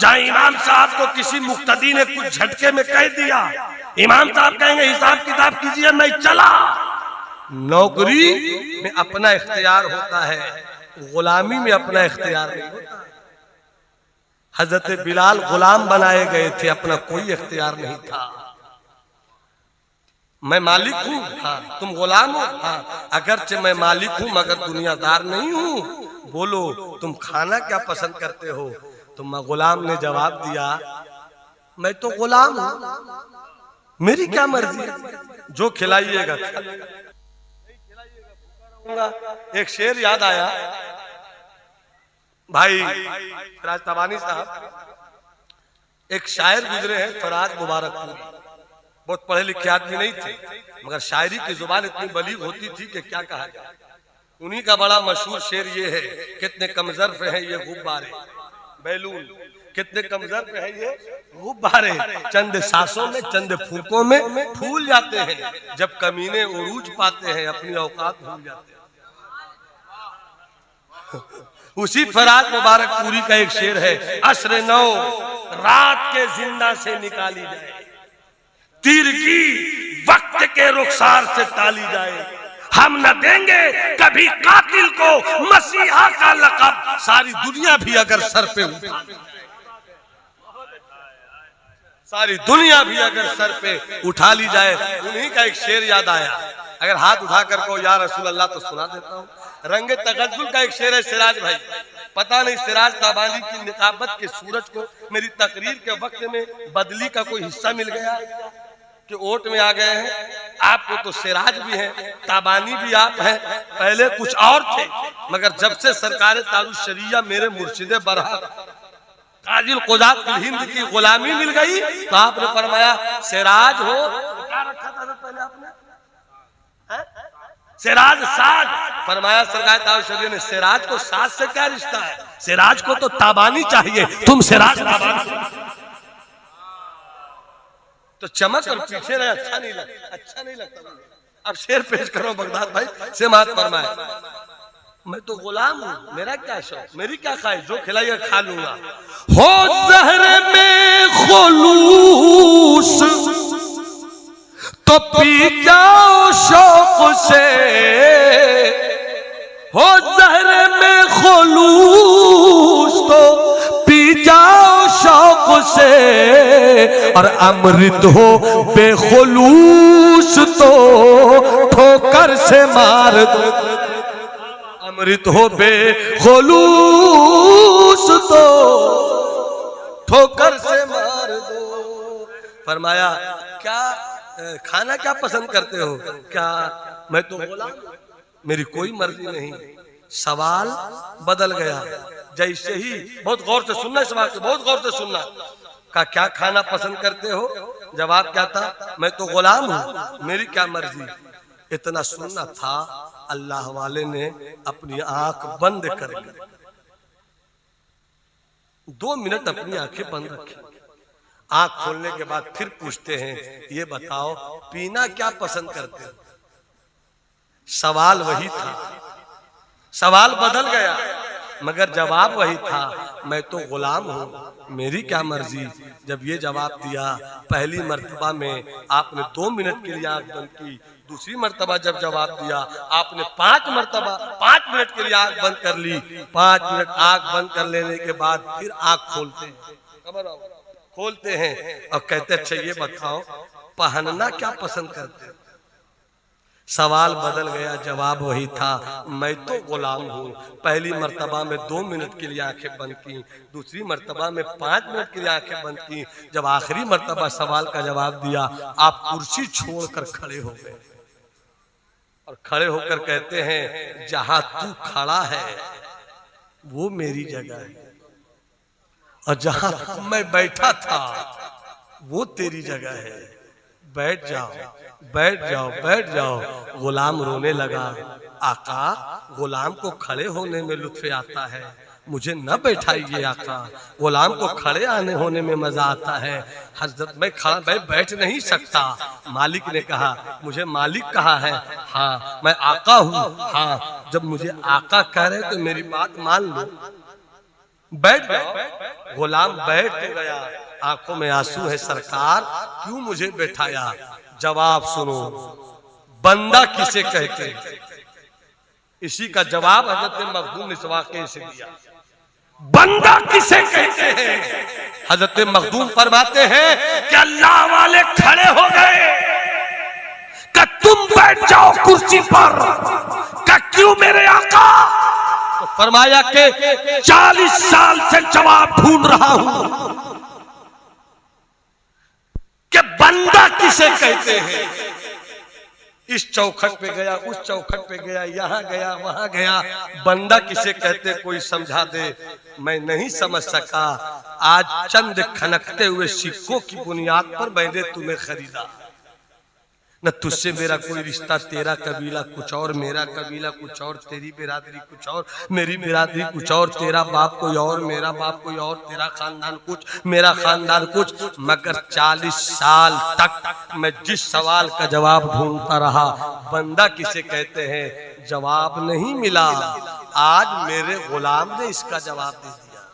जहां इमाम साहब को किसी मुक्तदी ने कुछ झटके में कह दिया, इमाम साहब कहेंगे हिसाब किताब कीजिए मैं चला। नौकरी में अपना इख्तियार होता है, गुलामी में अपना इख्तियार नहीं होता। हजरत बिलाल गुलाम बनाए गए थे, अपना कोई इख्तियार नहीं था। मैं मालिक हूँ, हाँ, तुम गुलाम हो, हाँ, अगरचे मैं मालिक हूँ मगर दुनियादार नहीं हूँ। बोलो तुम खाना क्या पसंद करते हो? तो गुलाम ने जवाब दिया, मैं तो गुलाम हूँ, मेरी क्या मर्जी, जो खिलाइएगा। एक शेर याद आया भाई, फराज तबानी साहब एक शायर गुजरे हैं, फराज मुबारक, बहुत पढ़े लिखे आदमी नहीं थे, मगर शायरी की जुबान इतनी बलीग होती थी कि क्या कहा जाए। उन्हीं का बड़ा मशहूर शेर ये है, कितने कमजर्फ हैं ये गुब्बारे बैलून, कितने कमजर्फ हैं ये गुब्बारे, चंद सांसों में चंद फूकों में फूल जाते हैं, जब कमीने उरूज पाते हैं अपनी औकात भूल जाते हैं। उसी फराज मुबारक पूरी का एक शेर है, अश्र नौ रात के जिंदा से निकाली जाए, तीरगी वक्त के रुखसार से टाली जाए, हम न देंगे कभी कातिल को मसीहा का लक़ब, सारी दुनिया भी अगर सर पे उठा, सारी दुनिया भी अगर सर पे उठा ली जाए। उन्हीं का एक शेर याद आया, अगर हाथ उठाकर को या रसूल अल्लाह तो सुना देता हूँ। रंगे तगज्जुल का एक शेर है सिराज भाई, पता नहीं सिराज ताबानी की निकाबत के सूरज को मेरी तकरीर के वक्त में बदली का कोई हिस्सा मिल गया कि ओट में आ गए हैं। आपको तो सिराज भी है, ताबानी भी आप हैं, पहले कुछ और थे, मगर जब से सरकार तारुश शरिया मेरे मुर्शिदे बरहा काजिल क़ुज़ात हिंद की गुलामी मिल गई, तो आपने फरमाया सिराज हो, क्या रखा था पहले आपने, सिराज साज, फरमाया सरकार तारुश शरिया ने सिराज को साज से क्या रिश्ता है, सिराज को तो ताबानी चाहिए, तुम सिराज ताबानी। तो चमक और पीछे रहे अच्छा नहीं लगता, अच्छा नहीं लगता। अब शेर पेश करो बगदाद भाई से मात फरमाए, मैं तो गुलाम हूँ, मेरा क्या शौक, मेरी क्या ख्वाहिश, जो खिलाइए खा लूंगा। हो ज़हर में खुलूस तो पी जाओ शौक से, हो ज़हर में खुलूस तो पी जाओ शौक से, और अमृत हो बेखुलूस तो ठोकर से मार दो, अमृत हो बेखुलूस तो ठोकर से मार दो। फरमाया क्या खाना क्या पसंद करते हो, क्या, मैं तो गुलाम, मेरी कोई मर्जी नहीं। सवाल बदल गया, जैसे ही, बहुत गौर से सुनना इस बात को, बहुत गौर से सुनना, का क्या खाना पसंद करते हो, जवाब क्या था, मैं तो गुलाम हूं, मेरी क्या मर्जी। इतना सुनना था, अल्लाह वाले ने अपनी आंख बंद कर ली, 2 मिनट अपनी आंखें बंद रखी, आंख खोलने के बाद फिर पूछते हैं, ये बताओ पीना क्या पसंद करते हो। सवाल वही था, सवाल बदल गया मगर जवाब वही था, मैं तो गुलाम हूं, मेरी क्या मर्जी। जब ये जवाब दिया, पहली मर्तबा में आपने 2 मिनट के लिए आंख बंद की, दूसरी मर्तबा जब जवाब दिया आपने 5 मर्तबा 5 मिनट के लिए आंख बंद कर ली। 5 मिनट आंख बंद कर लेने के बाद फिर आंख खोलते हैं और कहते अच्छा ये बताओ पहनना क्या पसंद करते हो। सवाल बदल गया, जवाब वही था, मैं तो गुलाम हूँ। पहली मर्तबा में 2 मिनट के लिए आंखें बंद की, दूसरी मर्तबा में 5 मिनट के लिए आंखें बंद की। जब आखिरी मर्तबा सवाल का जवाब दिया, आप कुर्सी छोड़कर खड़े हो गए और खड़े होकर कहते हैं जहां तू खड़ा है वो मेरी जगह है, और जहां मैं बैठा था वो तेरी जगह है। बैठ जाओ, बैठ जाओ, बैठ जाओ। गुलाम रोने लगा, आका गुलाम को खड़े होने में लुत्फ आता है, मुझे न बैठाइए आका, गुलाम को खड़े आने होने में मजा आता है। हजरत मैं खड़ा बैठ नहीं सकता। मालिक ने कहा, मुझे मालिक कहा है, हाँ मैं आका हूँ, हाँ जब मुझे आका कह रहे तो मेरी बात मान लो, बैठ जाओ। गुलाम बैठ गया, आंखों में आंसू है, सरकार क्यों मुझे बैठाया? जवाब सुनो, बंदा किसे कहते? इसी का जवाब हजरत मखदूम इस वाक़े से दिया। बंदा किसे कहते हैं? हजरत मखदूम फरमाते हैं कि अल्लाह वाले खड़े हो गए कि तुम बैठ जाओ कुर्सी पर, कि क्यों मेरे आका? तो फरमाया कि 40 साल से जवाब ढूंढ रहा हूं कि बंदा किसे कहते हैं। इस चौखट पे गया, उस चौखट पे गया, यहाँ गया, वहां गया, बंदा किसे कहते कोई समझा दे। मैं नहीं समझ सका। आज चंद खनकते हुए सिक्कों की बुनियाद पर मैंने तुम्हें खरीदा। न तुझसे मेरा कोई रिश्ता, तेरा कबीला कुछ और, मेरा कबीला कुछ और, तेरी बिरादरी कुछ और, मेरी बिरादरी कुछ और, तेरा बाप कोई और, मेरा बाप कोई और, तेरा खानदान कुछ, मेरा खानदान कुछ। मगर 40 साल तक मैं जिस सवाल का जवाब ढूंढता रहा, बंदा किसे कहते हैं, जवाब नहीं मिला। आज मेरे गुलाम ने इसका जवाब दे दिया।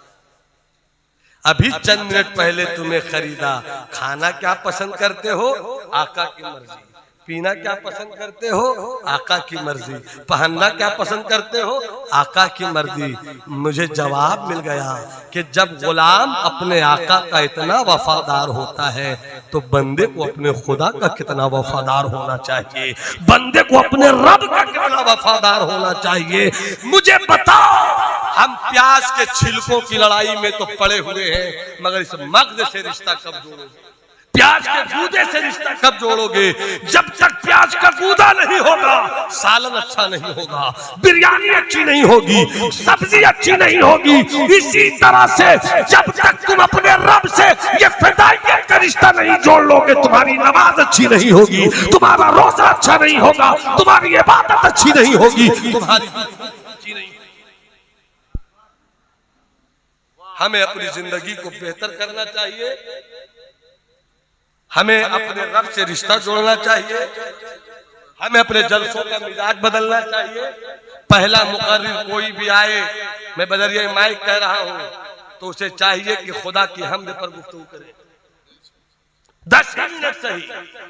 अभी चंद मिनट पहले तुम्हें खरीदा। खाना क्या पसंद करते हो? आका की मर्जी। पीना क्या पसंद करते हो? आका की मर्जी। पहनना क्या पसंद करते हो? आका की मर्जी। मुझे जवाब मिल गया कि जब गुलाम अपने आका का इतना वफादार होता है तो बंदे को अपने खुदा का कितना वफादार होना चाहिए, बंदे को अपने रब का कितना वफादार होना चाहिए। मुझे बताओ, हम प्याज के छिलकों की लड़ाई में तो पड़े हुए हैं, मगर इस मगज से रिश्ता कब जोड़ोगे? प्याज के गूदे से रिश्ता कब जोड़ोगे? जब तक प्याज का गूदा नहीं होगा, सालन अच्छा नहीं होगा, बिरयानी अच्छी नहीं होगी, सब्जी अच्छी नहीं होगी। इसी तरह से जब तक तुम अपने रब से ये फिदाइयत का रिश्ता नहीं जोड़ लोगे, तुम्हारी नमाज अच्छी नहीं होगी, तुम्हारा रोजा अच्छा नहीं होगा, तुम्हारी इबादत अच्छी नहीं होगी, तुम्हारी अच्छी नहीं। हमें अपनी जिंदगी को बेहतर करना चाहिए, हमें अपने रब से रिश्ता जोड़ना चाहिए, हमें अपने जलसों का मिजाज बदलना चाहिए। पहला मुकर्रिर कोई भी आए, मैं बदरिया माइक कह रहा हूं, तो उसे चाहिए कि खुदा की हमद पर गुफ्तगू करे। 10 मिनट सही,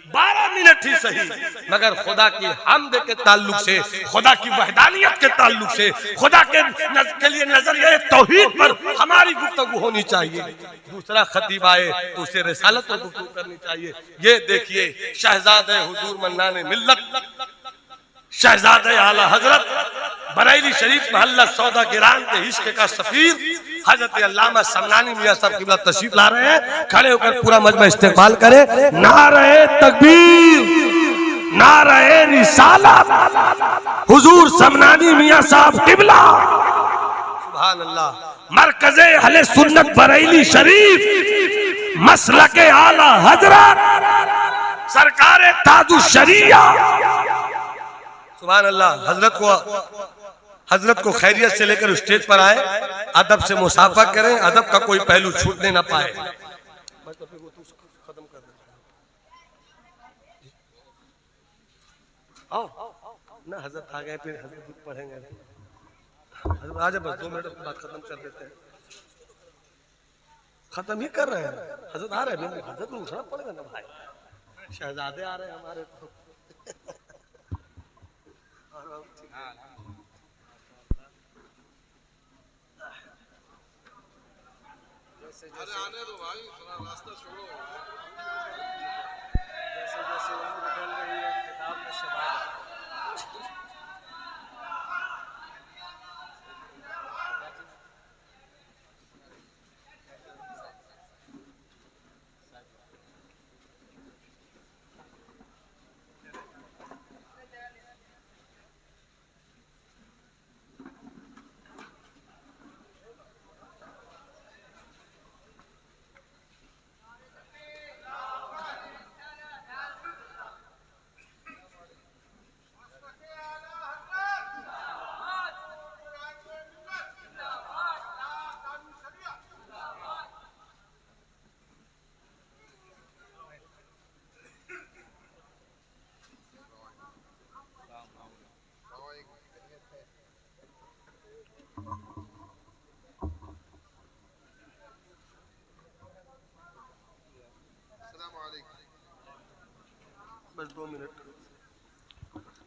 12 मिनट ही सही, मगर खुदा की हमद के ताल्लुक से, खुदा की वहदानियत के ताल्लुक से, खुदा के लिए नजरिए तौहीद पर हमारी गुफ्तगू होनी चाहिए। दूसरा खतीब आए तो उसे रिसालत पर गुफ्तगू करनी चाहिए। ये देखिए, शहजादे हुजूर मन्नाने मिल्लत, शहजादे आला हजरत बरेली शरीफ महल्ला सौदा गिरान के इश्क का सफीर हजरत अल्लामा समनानी मियां साहब क़िबला तशरीफ ला रहे हैं। खड़े होकर पूरा मजमा इस्तेमाल करे। नारे तकबीर, नारे रिसालत, हुजूर समनानी मियां साहब क़िबला। सुभान अल्लाह। मरकज़े अहले सुन्नत बरेली शरीफ, मसलके आला हजरत सरकारे ताजु शरिया। सुभान अल्लाह। हजरत को खैरियत से लेकर स्टेज पर आए, अदब से मुसाफा करें, अदब का कोई पहलू छूटने ना पाए। ना हजरत आ गए, फिर हजरत पढ़ेंगे। हजरत आ जाए, बस 2 मिनट बात खत्म कर देते हैं। खत्म ही कर रहे हैं, हजरत आ रहे हैं। हजरत को उठना पड़ेगा ना भाई, शहजादे आ रहे हैं हमारे तो। अरे आने दो भाई, थोड़ा रास्ता छोड़ो। जैसे जैसे उम्र बदल रही है, किताब में शबाब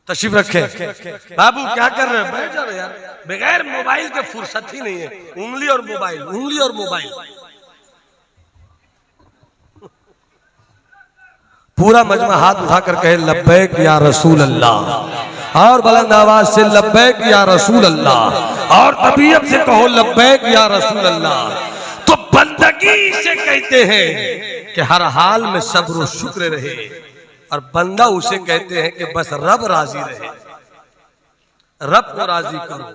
तशरीफ रखे। बाबू क्या कर रहे हैं? बैठ जाओ यार, बगैर मोबाइल के फुर्सत ही नहीं है। उंगली और मोबाइल, उंगली और मोबाइल। पूरा मजमा हाथ उठाकर कहे लब्बैक या रसूल अल्लाह, और बुलंद आवाज से लब्बैक या रसूल अल्लाह, और तबीयत से कहो लब्बैक या रसूल अल्लाह। तो बंदगी से कहते हैं कि हर हाल में सब्र और शुक्र रहे, और बंदा उसे कहते हैं कि बस रब राजी रहे। रब को राजी करो,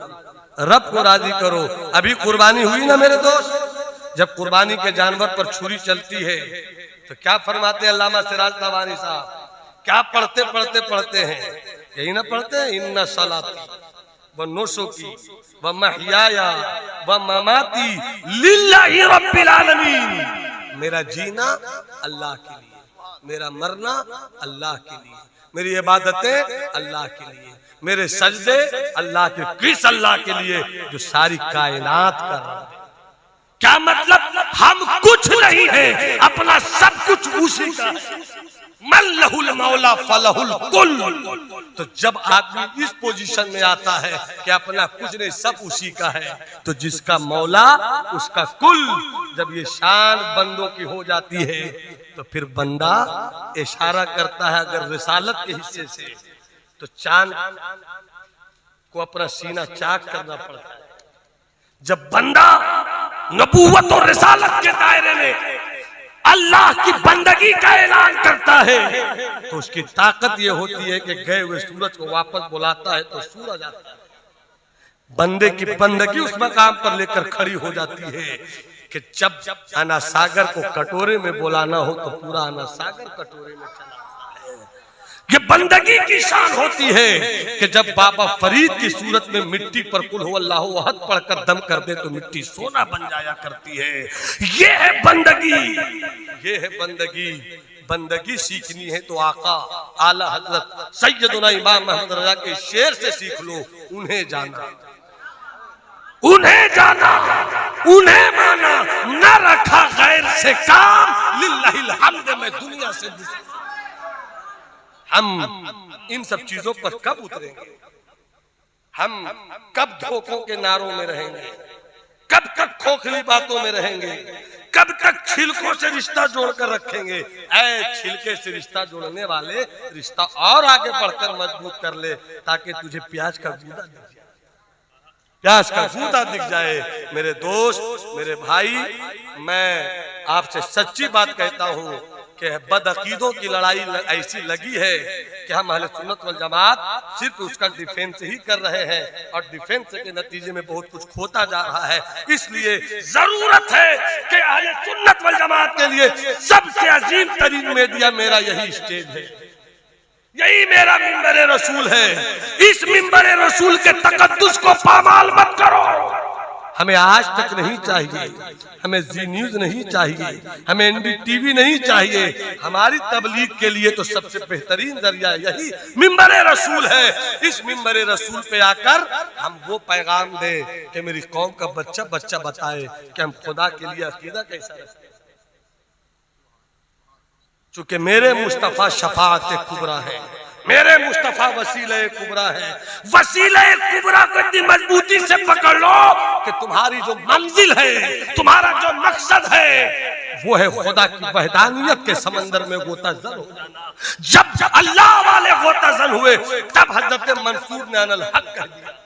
रब को राजी करो। अभी कुर्बानी हुई ना मेरे दोस्त, जब कुर्बानी के जानवर पर छुरी चलती है तो क्या फरमाते हैं अल्लामा सिराज तवानी साहब? क्या पढ़ते पढ़ते पढ़ते हैं? यही ना पढ़ते हैं, इन्ना सलाती व नुसुकी व महयाया व ममाती लिल्लाहि रब्बिल आलमीन। मेरा जीना अल्लाह के लिए, मेरा मरना अल्लाह के लिए, मेरी इबादतें अल्लाह के लिए, मेरे सजदे अल्लाह के, किस अल्लाह के लिए जो सारी कायनात कर रहा है। क्या मतलब? हम कुछ नहीं है, अपना सब कुछ उसी का। मन लहुल मौला फलहुल कुल। तो जब आदमी इस पोजीशन में आता है कि अपना कुछ नहीं, सब उसी का है, तो जिसका मौला उसका कुल। जब ये शान बंदों की हो जाती है तो फिर बंदा इशारा करता है, अगर रिसालत के हिस्से से, तो चांद को अपना सीना चाक करना पड़ता है। जब बंदा नबूवत और रिसालत के दायरे में अल्लाह की बंदगी का ऐलान करता है तो उसकी ताकत ये होती है कि गए हुए सूरज को वापस बुलाता है तो सूरज आता है। बंदे की बंदगी उस मकाम पर लेकर खड़ी हो जाती है कि जब अना सागर को कटोरे में बुलाना हो तो पूरा अना सागर कटोरे में चला। ये बंदगी की शान होती है कि जब बाबा फरीद की सूरत में मिट्टी पर कुल हो अल्लाहु अहद पढ़कर दम कर दे तो मिट्टी सोना बन जाया करती है। ये है बंदगी, ये है बंदगी। बंदगी सीखनी है तो आका आला हजरत सैयदुना इमाम अहमद रजा के शेर से सीख लो, उन्हें जाना, उन्हें जाना, उन्हें माना, न रखा गैर से काम, लिल्लाहिल हम्द में दुनिया से। हम इन सब चीजों पर कब उतरेंगे? हम कब धोखों के नारों में रहेंगे? कब तक खोखली बातों में रहेंगे? कब तक छिलकों से रिश्ता जोड़कर रखेंगे? ऐ छिलके से रिश्ता जोड़ने वाले, रिश्ता और आगे बढ़कर मजबूत कर ले ताकि तुझे प्याज का गूदा दिख जाए, प्याज का गूदा दिख जाए। मेरे दोस्त, मेरे भाई, मैं आपसे सच्ची बात कहता हूँ कि बदअकीदों की लड़ाई ऐसी लगी है कि हम अहले सुन्नत वल जमात सिर्फ उसका डिफेंस ही कर रहे हैं और डिफेंस के नतीजे में बहुत कुछ खोता जा रहा है। इसलिए जरूरत है कि अहले सुन्नत वल जमात के लिए सबसे अजीम तरीन मीडिया मेरा यही स्टेज है, यही मेरा मिंबर रसूल है। इस मिंबर रसूल के तकद्दुस को पामाल मत करो। हमें आज तक नहीं चाहिए, हमें जी न्यूज नहीं चाहिए, हमें एनडीटीवी नहीं चाहिए। हमारी तबलीग के लिए तो सबसे बेहतरीन जरिया यही मिंबर रसूल है। इस मिंबर रसूल पे आकर हम वो पैगाम दें कि मेरी कौम का बच्चा बच्चा बताए कि हम खुदा के लिए अकीदा कैसा रखते हैं। चूंकि मेरे मुस्तफा शफाअत कुबरा है, मेरे मुस्तफा वसीला कुबरा है। वसीला कुबरा को इतनी मजबूती से पकड़ लो कि तुम्हारी जो मंजिल है, तुम्हारा जो मकसद है, वो है खुदा की वहदानियत के समंदर में गोताजन हो जाना। जब अल्लाह वाले गोताजन हुए तब हजरत मंसूर ने अनल हक कह दिया,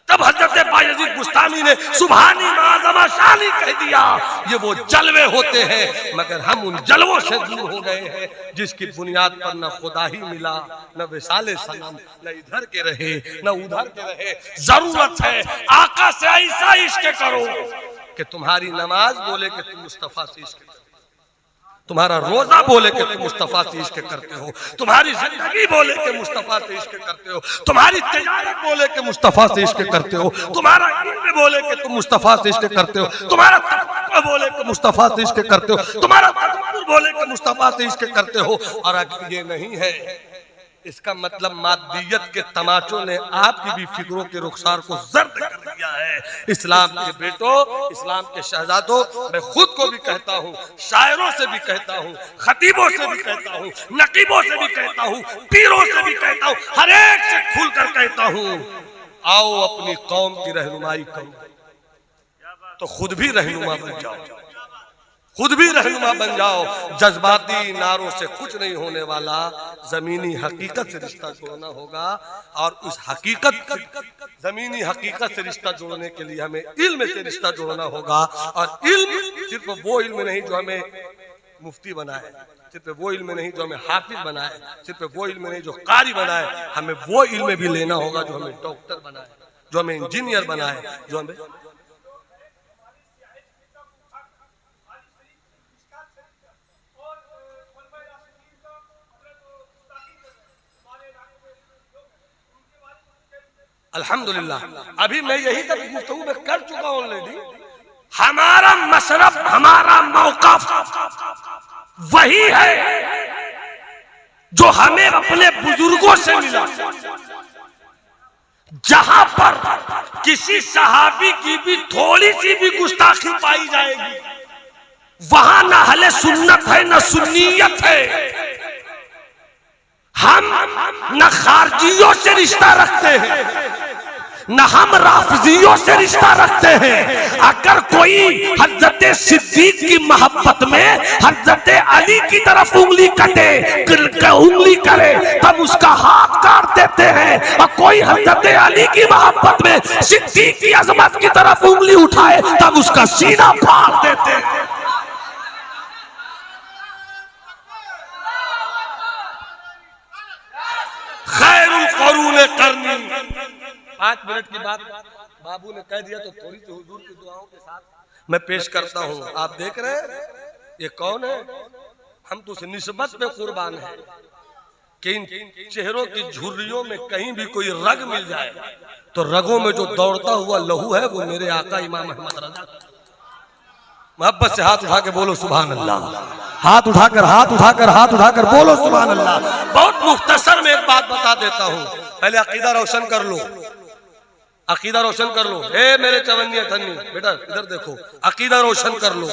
तब हजरत बायजीद बुस्तामी ने सुभानी माज़मा शानी कह दिया। ये वो जलवे होते हैं, मगर हम उन जलवों से दूर हो गए हैं जिसकी बुनियाद पर न खुदा ही मिला, न विसाले सनम, न इधर के रहे न उधर के रहे। जरूरत है आका से ऐसा इश्क करो कि तुम्हारी नमाज बोले कि तुम मुस्तफा से इश्क करते हो, तुम्हारा रोजा बोले कि तुम मुस्तफा से इश्क करते हो, तुम्हारी जिंदगी बोले कि मुस्तफा से इश्क करते हो, तुम्हारी तिजारत बोले कि मुस्तफा से इश्क करते हो, तुम्हारा इल्म बोले कि तुम मुस्तफा से इश्क करते हो, तुम्हारा तक़वा बोले कि मुस्तफा से इश्क करते हो, तुम्हारा तदब्बुर बोले कि मुस्तफा से इश्क करते हो। और अगर ये नहीं है, इसका मतलब मादियत के तमाचों ने आपकी भी फिक्रों के रुखसार को जर्द कर दिया दिया है। इस्लाम के बेटों, इस्लाम के शहजादों, मैं खुद को भी कहता हूँ, शायरों से भी कहता हूँ, खतीबों से भी कहता हूँ, नकीबों से भी कहता हूँ, पीरों से भी कहता हूँ, हर एक से खुलकर कहता हूँ, आओ अपनी कौम की रहनुमाई करो, तो खुद भी रहनुमा बन जाओ, खुद भी रहनुमा बन जाओ। जज्बाती नारों से कुछ नहीं होने वाला, जमीनी हकीकत से रिश्ता जोड़ना होगा। और उस हकीकत, जमीनी हकीकत से रिश्ता जोड़ने के लिए हमें इल्म से रिश्ता जोड़ना होगा। और इल्म सिर्फ वो इल्म नहीं जो हमें मुफ्ती बनाए, सिर्फ वो इल्म नहीं जो हमें हाफिज बनाए, सिर्फ वो इल्म नहीं जो कारी बनाए, हमें वो इल्म भी लेना होगा जो हमें डॉक्टर बनाए, जो हमें इंजीनियर बनाए, जो हमें अल्हम्दुलिल्लाह। अभी मैं यही तक गुफ्तगू में कर चुका हूं ऑलरेडी। हमारा मशरफ, हमारा मौक़िफ़ वही है जो हमें अपने बुजुर्गों से मिला। जहां पर किसी सहाबी की भी थोड़ी सी भी गुस्ताखी पाई जाएगी, वहां न अहले सुन्नत है न सुन्नियत है। हम न खारजियों से रिश्ता रखते हैं, न हम राफिजियों से रिश्ता रखते हैं। अगर कोई हजरत सिद्दीक की मोहब्बत में हजरत अली की तरफ उंगली करे तब उसका हाथ काट देते हैं, और कोई हजरत अली की मोहब्बत में सिद्दीक की अजमत की तरफ उंगली उठाए तब उसका सीना फाड़ देते हैं। खैरुल क़ुरून क़र्नी। 5 मिनट की बात बाबू ने कह दिया तो थोड़ी सी हुजूर की दुआओं के साथ मैं पेश करता हूँ। आप देख रहे हैं ये कौन है? हम तो उस निस्बत पे कुर्बान है कि इन चेहरों की झुर्रियों में कहीं भी कोई रग मिल जाए तो रगों में जो दौड़ता हुआ लहू है वो मेरे आका इमाम अहमद रज़ा। मोहब्बत से हाथ उठा के बोलो सुभान अल्लाह, हाथ उठाकर बोलो सुभान अल्लाह। बहुत मुख्तसर में एक बात बता देता हूँ, पहले अकीदा रोशन कर लो, अकीदा रोशन कर लो। ए मेरे चवन्नी थन्नी बेटा इधर देखो, अकीदा रोशन कर लो।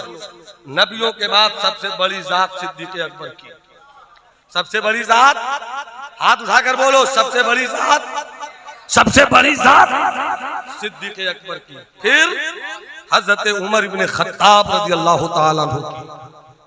नबियों के बाद सबसे बड़ी जात सिद्दीक़ अकबर की, सबसे बड़ी जात, हाथ उठाकर बोलो, सबसे बड़ी जात, सबसे बड़ी जात सिद्दीक़ अकबर की। फिर हजरत उमर इब्ने खत्ताब रज़ी अल्लाह ताला अन्हु की,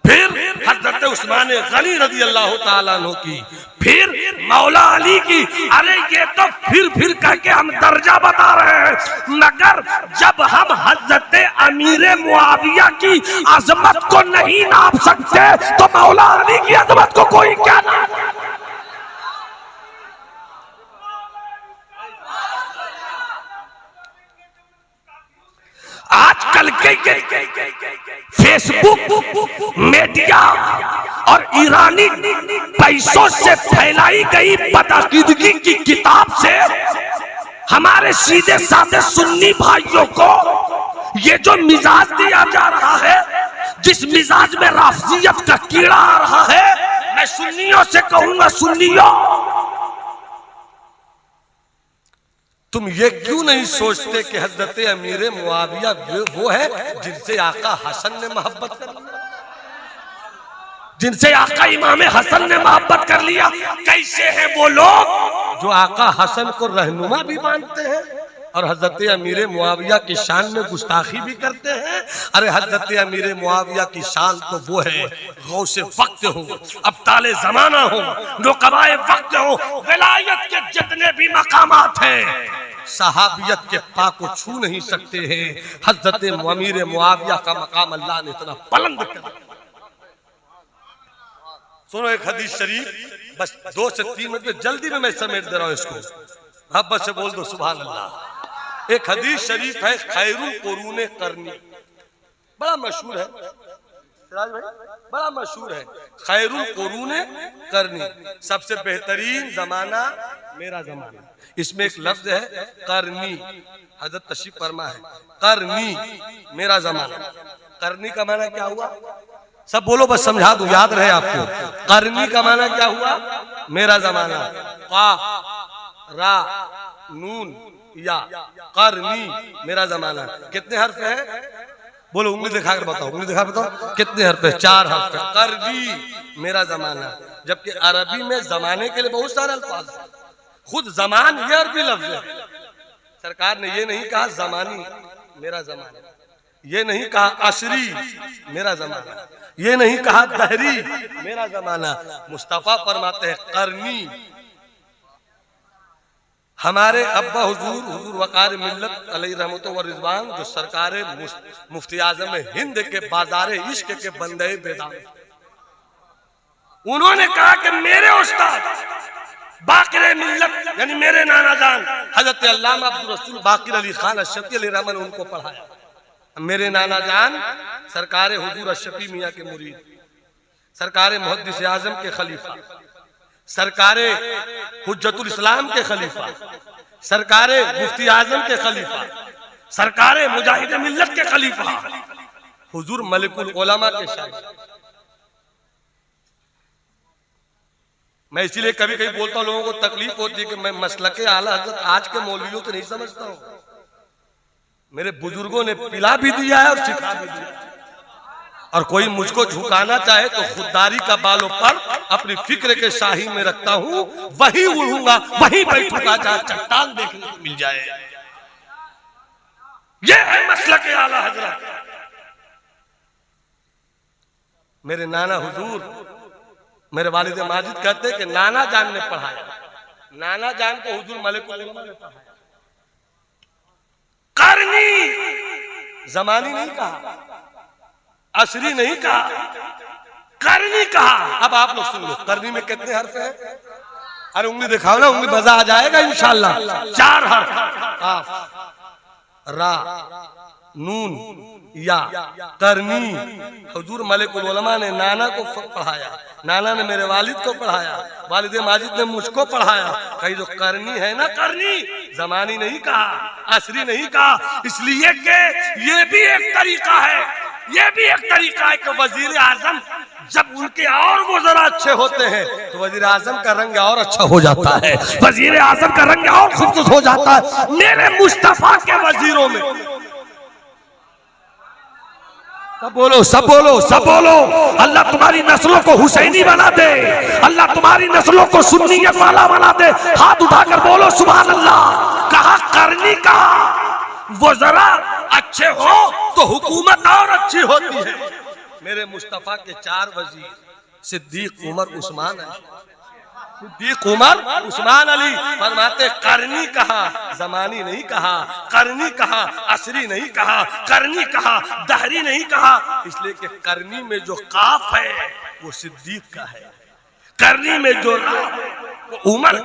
फिर हजरत उस्मान गनी रज़ी अल्लाह ताला अन्हु की, फिर मौला अली की। अरे ये तो फिर करके हम दर्जा बता रहे हैं, मगर जब हम हजरत अमीर मुआविया की अजमत को नहीं नाप सकते तो मौला अली की अजमत को कोई क्या नाप। आजकल के फेसबुक मीडिया और ईरानी पैसों से फैलाई गई बदअकीदगी की किताब से हमारे सीधे साधे सुन्नी भाइयों को ये जो मिजाज दिया जा रहा है, जिस मिजाज में राफजियत का कीड़ा आ रहा है, मैं सुन्नियों से कहूंगा, सुन्नियों तुम ये क्यों नहीं सोचते कि हजरत अमीर मुआविया वो है जिनसे आका हसन ने मोहब्बत कर लिया, जिनसे आका इमाम हसन ने मोहब्बत कर लिया। कैसे हैं वो लोग जो आका हसन को रहनुमा भी मानते हैं और हजरत अमीर मुआविया की शान में गुस्ताखी भी करते हैं। अरे हजरत अमीर मुआविया की शान तो वो है गौसे वक्त हो, अब्ताले जमाना हो, नुक़बाए वक्त हो, विलायत के जितने भी मकामात हैं सहाबियत के पा को छू नहीं सकते हैं। हजरत अमीर मुआविया का मकाम अल्लाह ने इतना बुलंद कर दिया। सुनो एक हदीस शरीफ, बस 2 से 3 मिनट में जल्दी में मैं समेट दे रहा हूं इसको, मोहब्बत से बोल दो सुभान अल्लाह। एक हदीस शरीफ है खैरुल क़ुरून क़र्नी, बड़ा मशहूर है राज भाई, बड़ा मशहूर है खैरुल क़ुरून क़र्नी, सबसे बेहतरीन जमाना मेरा जमाना। इसमें एक लफ्ज है करनी, हजरत तशरीफ फरमा है, करनी मेरा जमाना। करनी का माना क्या हुआ? सब बोलो, बस समझा दूं, याद रहे आपको। करनी का माना क्या हुआ? मेरा जमाना। काफ रा नून या करनी मेरा जमाना। कितने हर्फ है? बोलो, उंगली दिखाकर बताओ, उंगली दिखा बताओ कितने हर्फ है? 4 हर्फ है। करनी मेरा जमाना। जबकि अरबी में जमाने के लिए बहुत सारे अल्फाज, खुद जमान ये अरबी लफ्ज है। सरकार ने ये नहीं कहा जमानी मेरा जमाना, ये नहीं कहा असरी मेरा जमाना, ये नहीं कहा दहरी मेरा जमाना। मुस्तफा फरमाते हैं करनी। हमारे अब्बा हुजूर वकार मिल्लत अलैहि रहमतुल्लाह व रिज़वान, जो सरकार मुफ्ती आज़म हिंद के बाजार इश्क के बंदे बेदाम, उन्होंने कहा कि मेरे उस्ताद बाक़िर मिल्लत यानी मेरे नाना जान हजरत अल्लामा अब्दुल रसूल बाक़िर अली खान अशफी अलैहि रहमत ने उनको पढ़ाया। मेरे नाना जान सरकार हुजूर अशफी मियाँ के मुरीद, सरकार मुहद्दिस आज़म के खलीफा, सरकार हुज्जतुल इस्लाम के खलीफा, सरकार मुफ्ती आज़म के खलीफा, सरकार मुजाहिद मिल्लत के खलीफा, हुजूर मलिकुल उलमा के शायर। मैं इसीलिए कभी कभी बोलता हूँ, लोगों को तकलीफ होती है कि मैं मसलके आला हज़रत आज के मौलवियों को नहीं समझता हूँ। मेरे बुजुर्गों ने पिला भी दिया है और सिखा भी दिया है। और कोई मुझको झुकाना चाहे तो खुददारी का बालों पर अपनी फिक्र के शाही में रखता हूं, वही उड़ूंगा, वही बैठूंगा जहां चट्टान देखने को मिल जाए। ये है मसलक आला हजरत। मेरे नाना हुजूर, मेरे वालिद माजिद कहते कि नाना जान ने पढ़ाया। नाना जान को हुजूर मलिकुल उलमा ने पढ़ाया। करनी, जमानी नहीं कहा, असरी नहीं कहा, करनी कहा। अब आप लोग सुन लो, करनी में कितने हर्फ है? अरे उंगली दिखाओ ना, उंगली मजा आ जाएगा इंशाल्लाह। 4 हर्फ, काफ, रा, नून या करनी। हुजूर मलिकुल उलमा ने नाना को पढ़ाया, नाना ने मेरे वालिद को पढ़ाया, वालिद माजिद ने मुझको पढ़ाया। कहीं जो करनी है ना, करनी, जमानी नहीं कहा, असरी नहीं कहा। इसलिए कि ये भी एक तरीका है, ये भी एक तरीका है कि वजीर आजम जब उनके और वो जरा अच्छे होते हैं तो वजीर आजम का रंग और अच्छा हो जाता है, वजीर आजम का रंग और खूबसूरत हो जाता है। मेरे मुस्तफा के वजीरों में सब बोलो, सब बोलो, सब बोलो। अल्लाह तुम्हारी नस्लों को हुसैनी बना दे, अल्लाह तुम्हारी नस्लों को सुन्नियत वाला बना दे। हाथ उठाकर बोलो सुभान अल्लाह। कहा करनी कहा, वो जरा अच्छे हो तो हुकूमत और अच्छी होती है। मेरे मुस्तफा के 4 वजीर सिद्दीक उमर उस्मान अली, सिद्दीक उमर उस्मान अली फरमाते करनी कहा, जमानी नहीं कहा, करनी कहा, असरी नहीं कहा, करनी कहा, दहरी नहीं कहा। इसलिए कि करनी में जो काफ है वो सिद्दीक का है, करनी में जो उमर,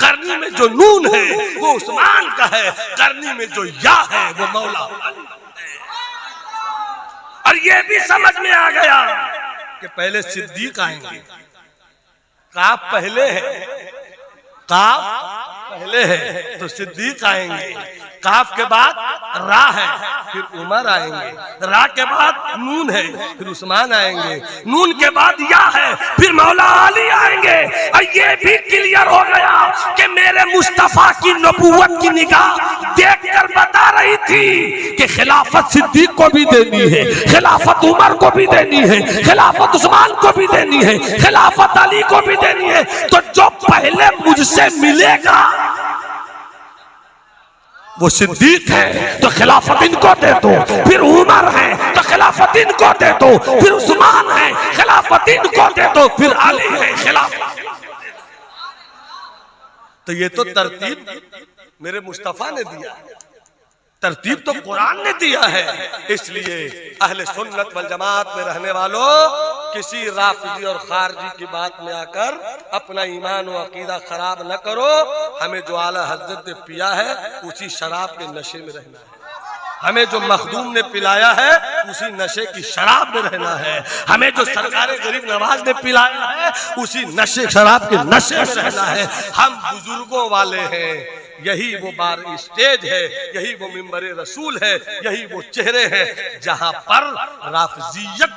करनी में जो नून है वो उस्मान का है, करनी में जो या है वो मौला। और ये भी समझ में आ गया कि पहले सिद्दीक आएंगे, काफ पहले है, काफ पहले है तो सिद्दीक आएंगे, काफ के बाद रा है फिर उमर आएंगे, रा के बाद नून है फिर उस्मान आएंगे, नून के बाद या है फिर मौला अली आएंगे। और ये भी क्लियर हो गया कि मेरे मुस्तफा की नबूवत की निगाह देखकर बता रही थी कि खिलाफत सिद्दीक को भी देनी है, खिलाफत उमर को भी देनी है, खिलाफत उस्मान को भी देनी है, खिलाफत अली को भी देनी है। तो जो पहले मुझसे मिलेगा वो सिद्दीक है तो खिलाफत इनको दे दो, फिर उमर है तो खिलाफत इनको दे दो, फिर उस्मान है खिलाफत इनको दे दो, फिर अली है खिलाफत। तो ये तो तरतीब मेरे मुस्तफा ने दिया है, तरतीब तो कुरान ने दिया है। इसलिए अहले सुन्नत वल जमात में रहने वालों, किसी राफिजी और खारजी की बात में आकर अपना ईमान और अकीदा खराब न करो। हमें जो आला हजरत ने पिया है उसी शराब के नशे में रहना है, हमें जो मखदूम ने पिलाया है उसी नशे की शराब में रहना है, हमें जो सरकार गरीब नवाज ने पिलाया है उसी नशे शराब के नशे में रहना है। हम बुजुर्गों वाले हैं, यही वो बार स्टेज है, यही वो मिंबर रसूल है, यही वो चेहरे हैं जहां पर राफिजियत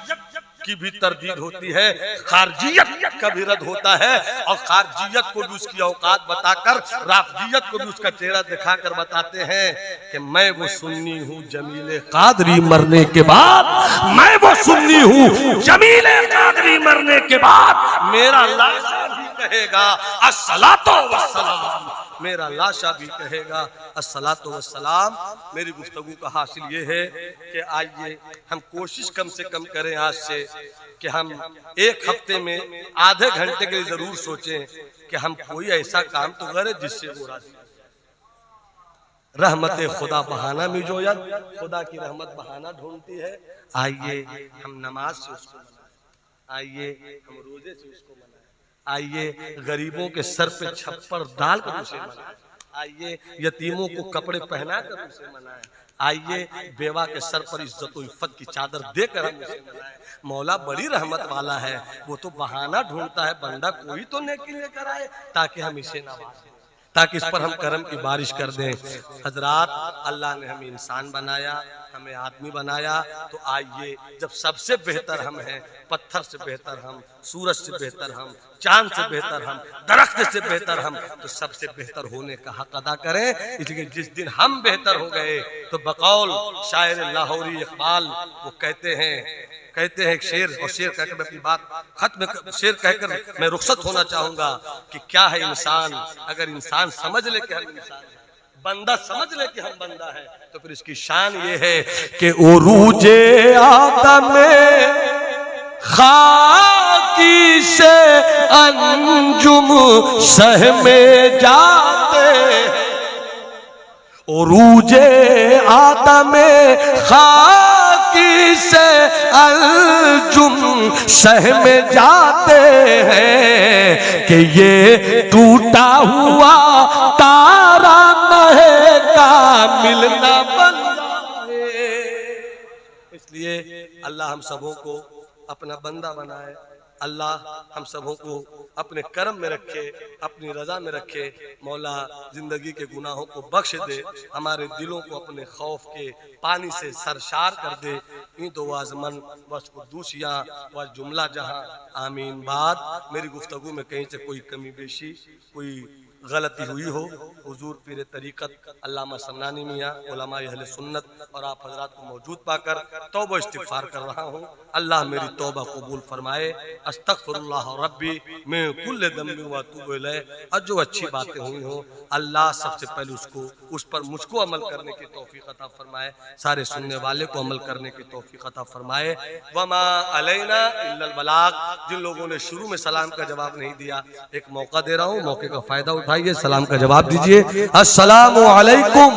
की भी तरदीद होती है, खारजियत का भी रद्द होता है, और खारजियत को भी उसकी औकात बताकर राफजियत को भी उसका चेहरा दिखाकर बताते हैं कि मैं वो सुन्नी हूँ जमील कादरी मरने के बाद, मैं वो सुन्नी हूँ जमील कादरी मरने के बाद मेरा लाशा भी कहेगा अस्सलातो वस्सलाम, मेरा लाशा भी कहेगा अस्सलातो वस्सलाम। मेरी गुफ्तगू का हासिल ये है कि आइए हम कोशिश कम से कम करें आज से कि हम एक हफ्ते में आधे घंटे के लिए जरूर सोचें कि हम कोई ऐसा काम तो करें जिससे वो राजी। रहमत खुदा बहाना में जो यद खुदा की रहमत बहाना ढूंढती है, आइए हम नमाज से उसको मनाएं, आइए हम रोजे से उसको मनाएं, आइए गरीबों के सर पे छप्पर डालकर उसे मनाएं, आइए यतीमों को कपड़े पहनाकर उसे मनाएं, आइए बेवा के सर पर इज्जत और इफ्फत की चादर देकर हम उसे मनाएं। मौला बड़ी रहमत वाला है, वो तो बहाना ढूंढता है, बंदा कोई तो नेकी लेकर आए ताकि हम इसे नवाजें, ताकि इस पर हम करम की बारिश कर दें। हजरात, अल्लाह ने हमें इंसान बनाया, हमें आदमी बनाया, तो आइए जब सबसे बेहतर हम हैं, पत्थर से बेहतर हम, सूरज से बेहतर हम, चांद से बेहतर हम, दरख्त से बेहतर हम, तो सबसे बेहतर होने का हक अदा करें। इसलिए जिस दिन हम बेहतर हो गए तो बकौल शायर लाहौरी इकबाल वो कहते हैं एक शेर, और शेर कहकर मैं अपनी बात खत्म, शेर कहकर मैं रुखसत होना चाहूंगा कि क्या है इंसान, अगर इंसान समझ ले कि हम इंसान हैं, बंदा समझ ले कि हम बंदा है, तो फिर इसकी शान ये है कि उरूजे आदम खाकी से अंजुम सहमे जाते, उरूजे आदम खाकी से अंजुम सहमे जाते हैं कि ये टूटा हुआ तारा महे का मिलना बन जाए। इसलिए अल्लाह हम सबों को अपना बंदा बनाए, अल्लाह हम सबों को अपने करम में रखे, अपनी रजा में रखे। मौला जिंदगी के गुनाहों को बख्श दे, हमारे दिलों को अपने खौफ के पानी से सरशार कर दे। इन दो आजमन बस कुद्दूसियाँ व जुमला जहाँ आमीन। बाद मेरी गुफ्तगू में कहीं से कोई कमी बेशी, कोई गलती हुई हो, हुजूर पीर तरीक़त अल्लामा सन्नानी मियाँ उलमा अहले सुन्नत और आप हजरात को मौजूद पाकर तौबा इस्तिग़फ़ार कर रहा हूँ। अल्लाह मेरी तौबा कबूल फरमाए। अस्तग़फ़िरुल्लाह रब्बी मिन कुल्लि ज़ंबिन व अतूबु इलैह। और जो अच्छी बातें हुई हो अल्लाह सबसे पहले उस पर मुझको अमल करने की तौफ़ीक़ अता फरमाए, सारे सुनने वाले को अमल करने की तौफ़ीक़ अता फरमाए। वमा अलैना इल्लल बलाग। जिन लोगों ने शुरू में सलाम का जवाब नहीं दिया, एक मौका दे रहा हूँ, मौके का फ़ायदा उठाइए, सलाम का जवाब दीजिए। अस्सलामु अलैकुम।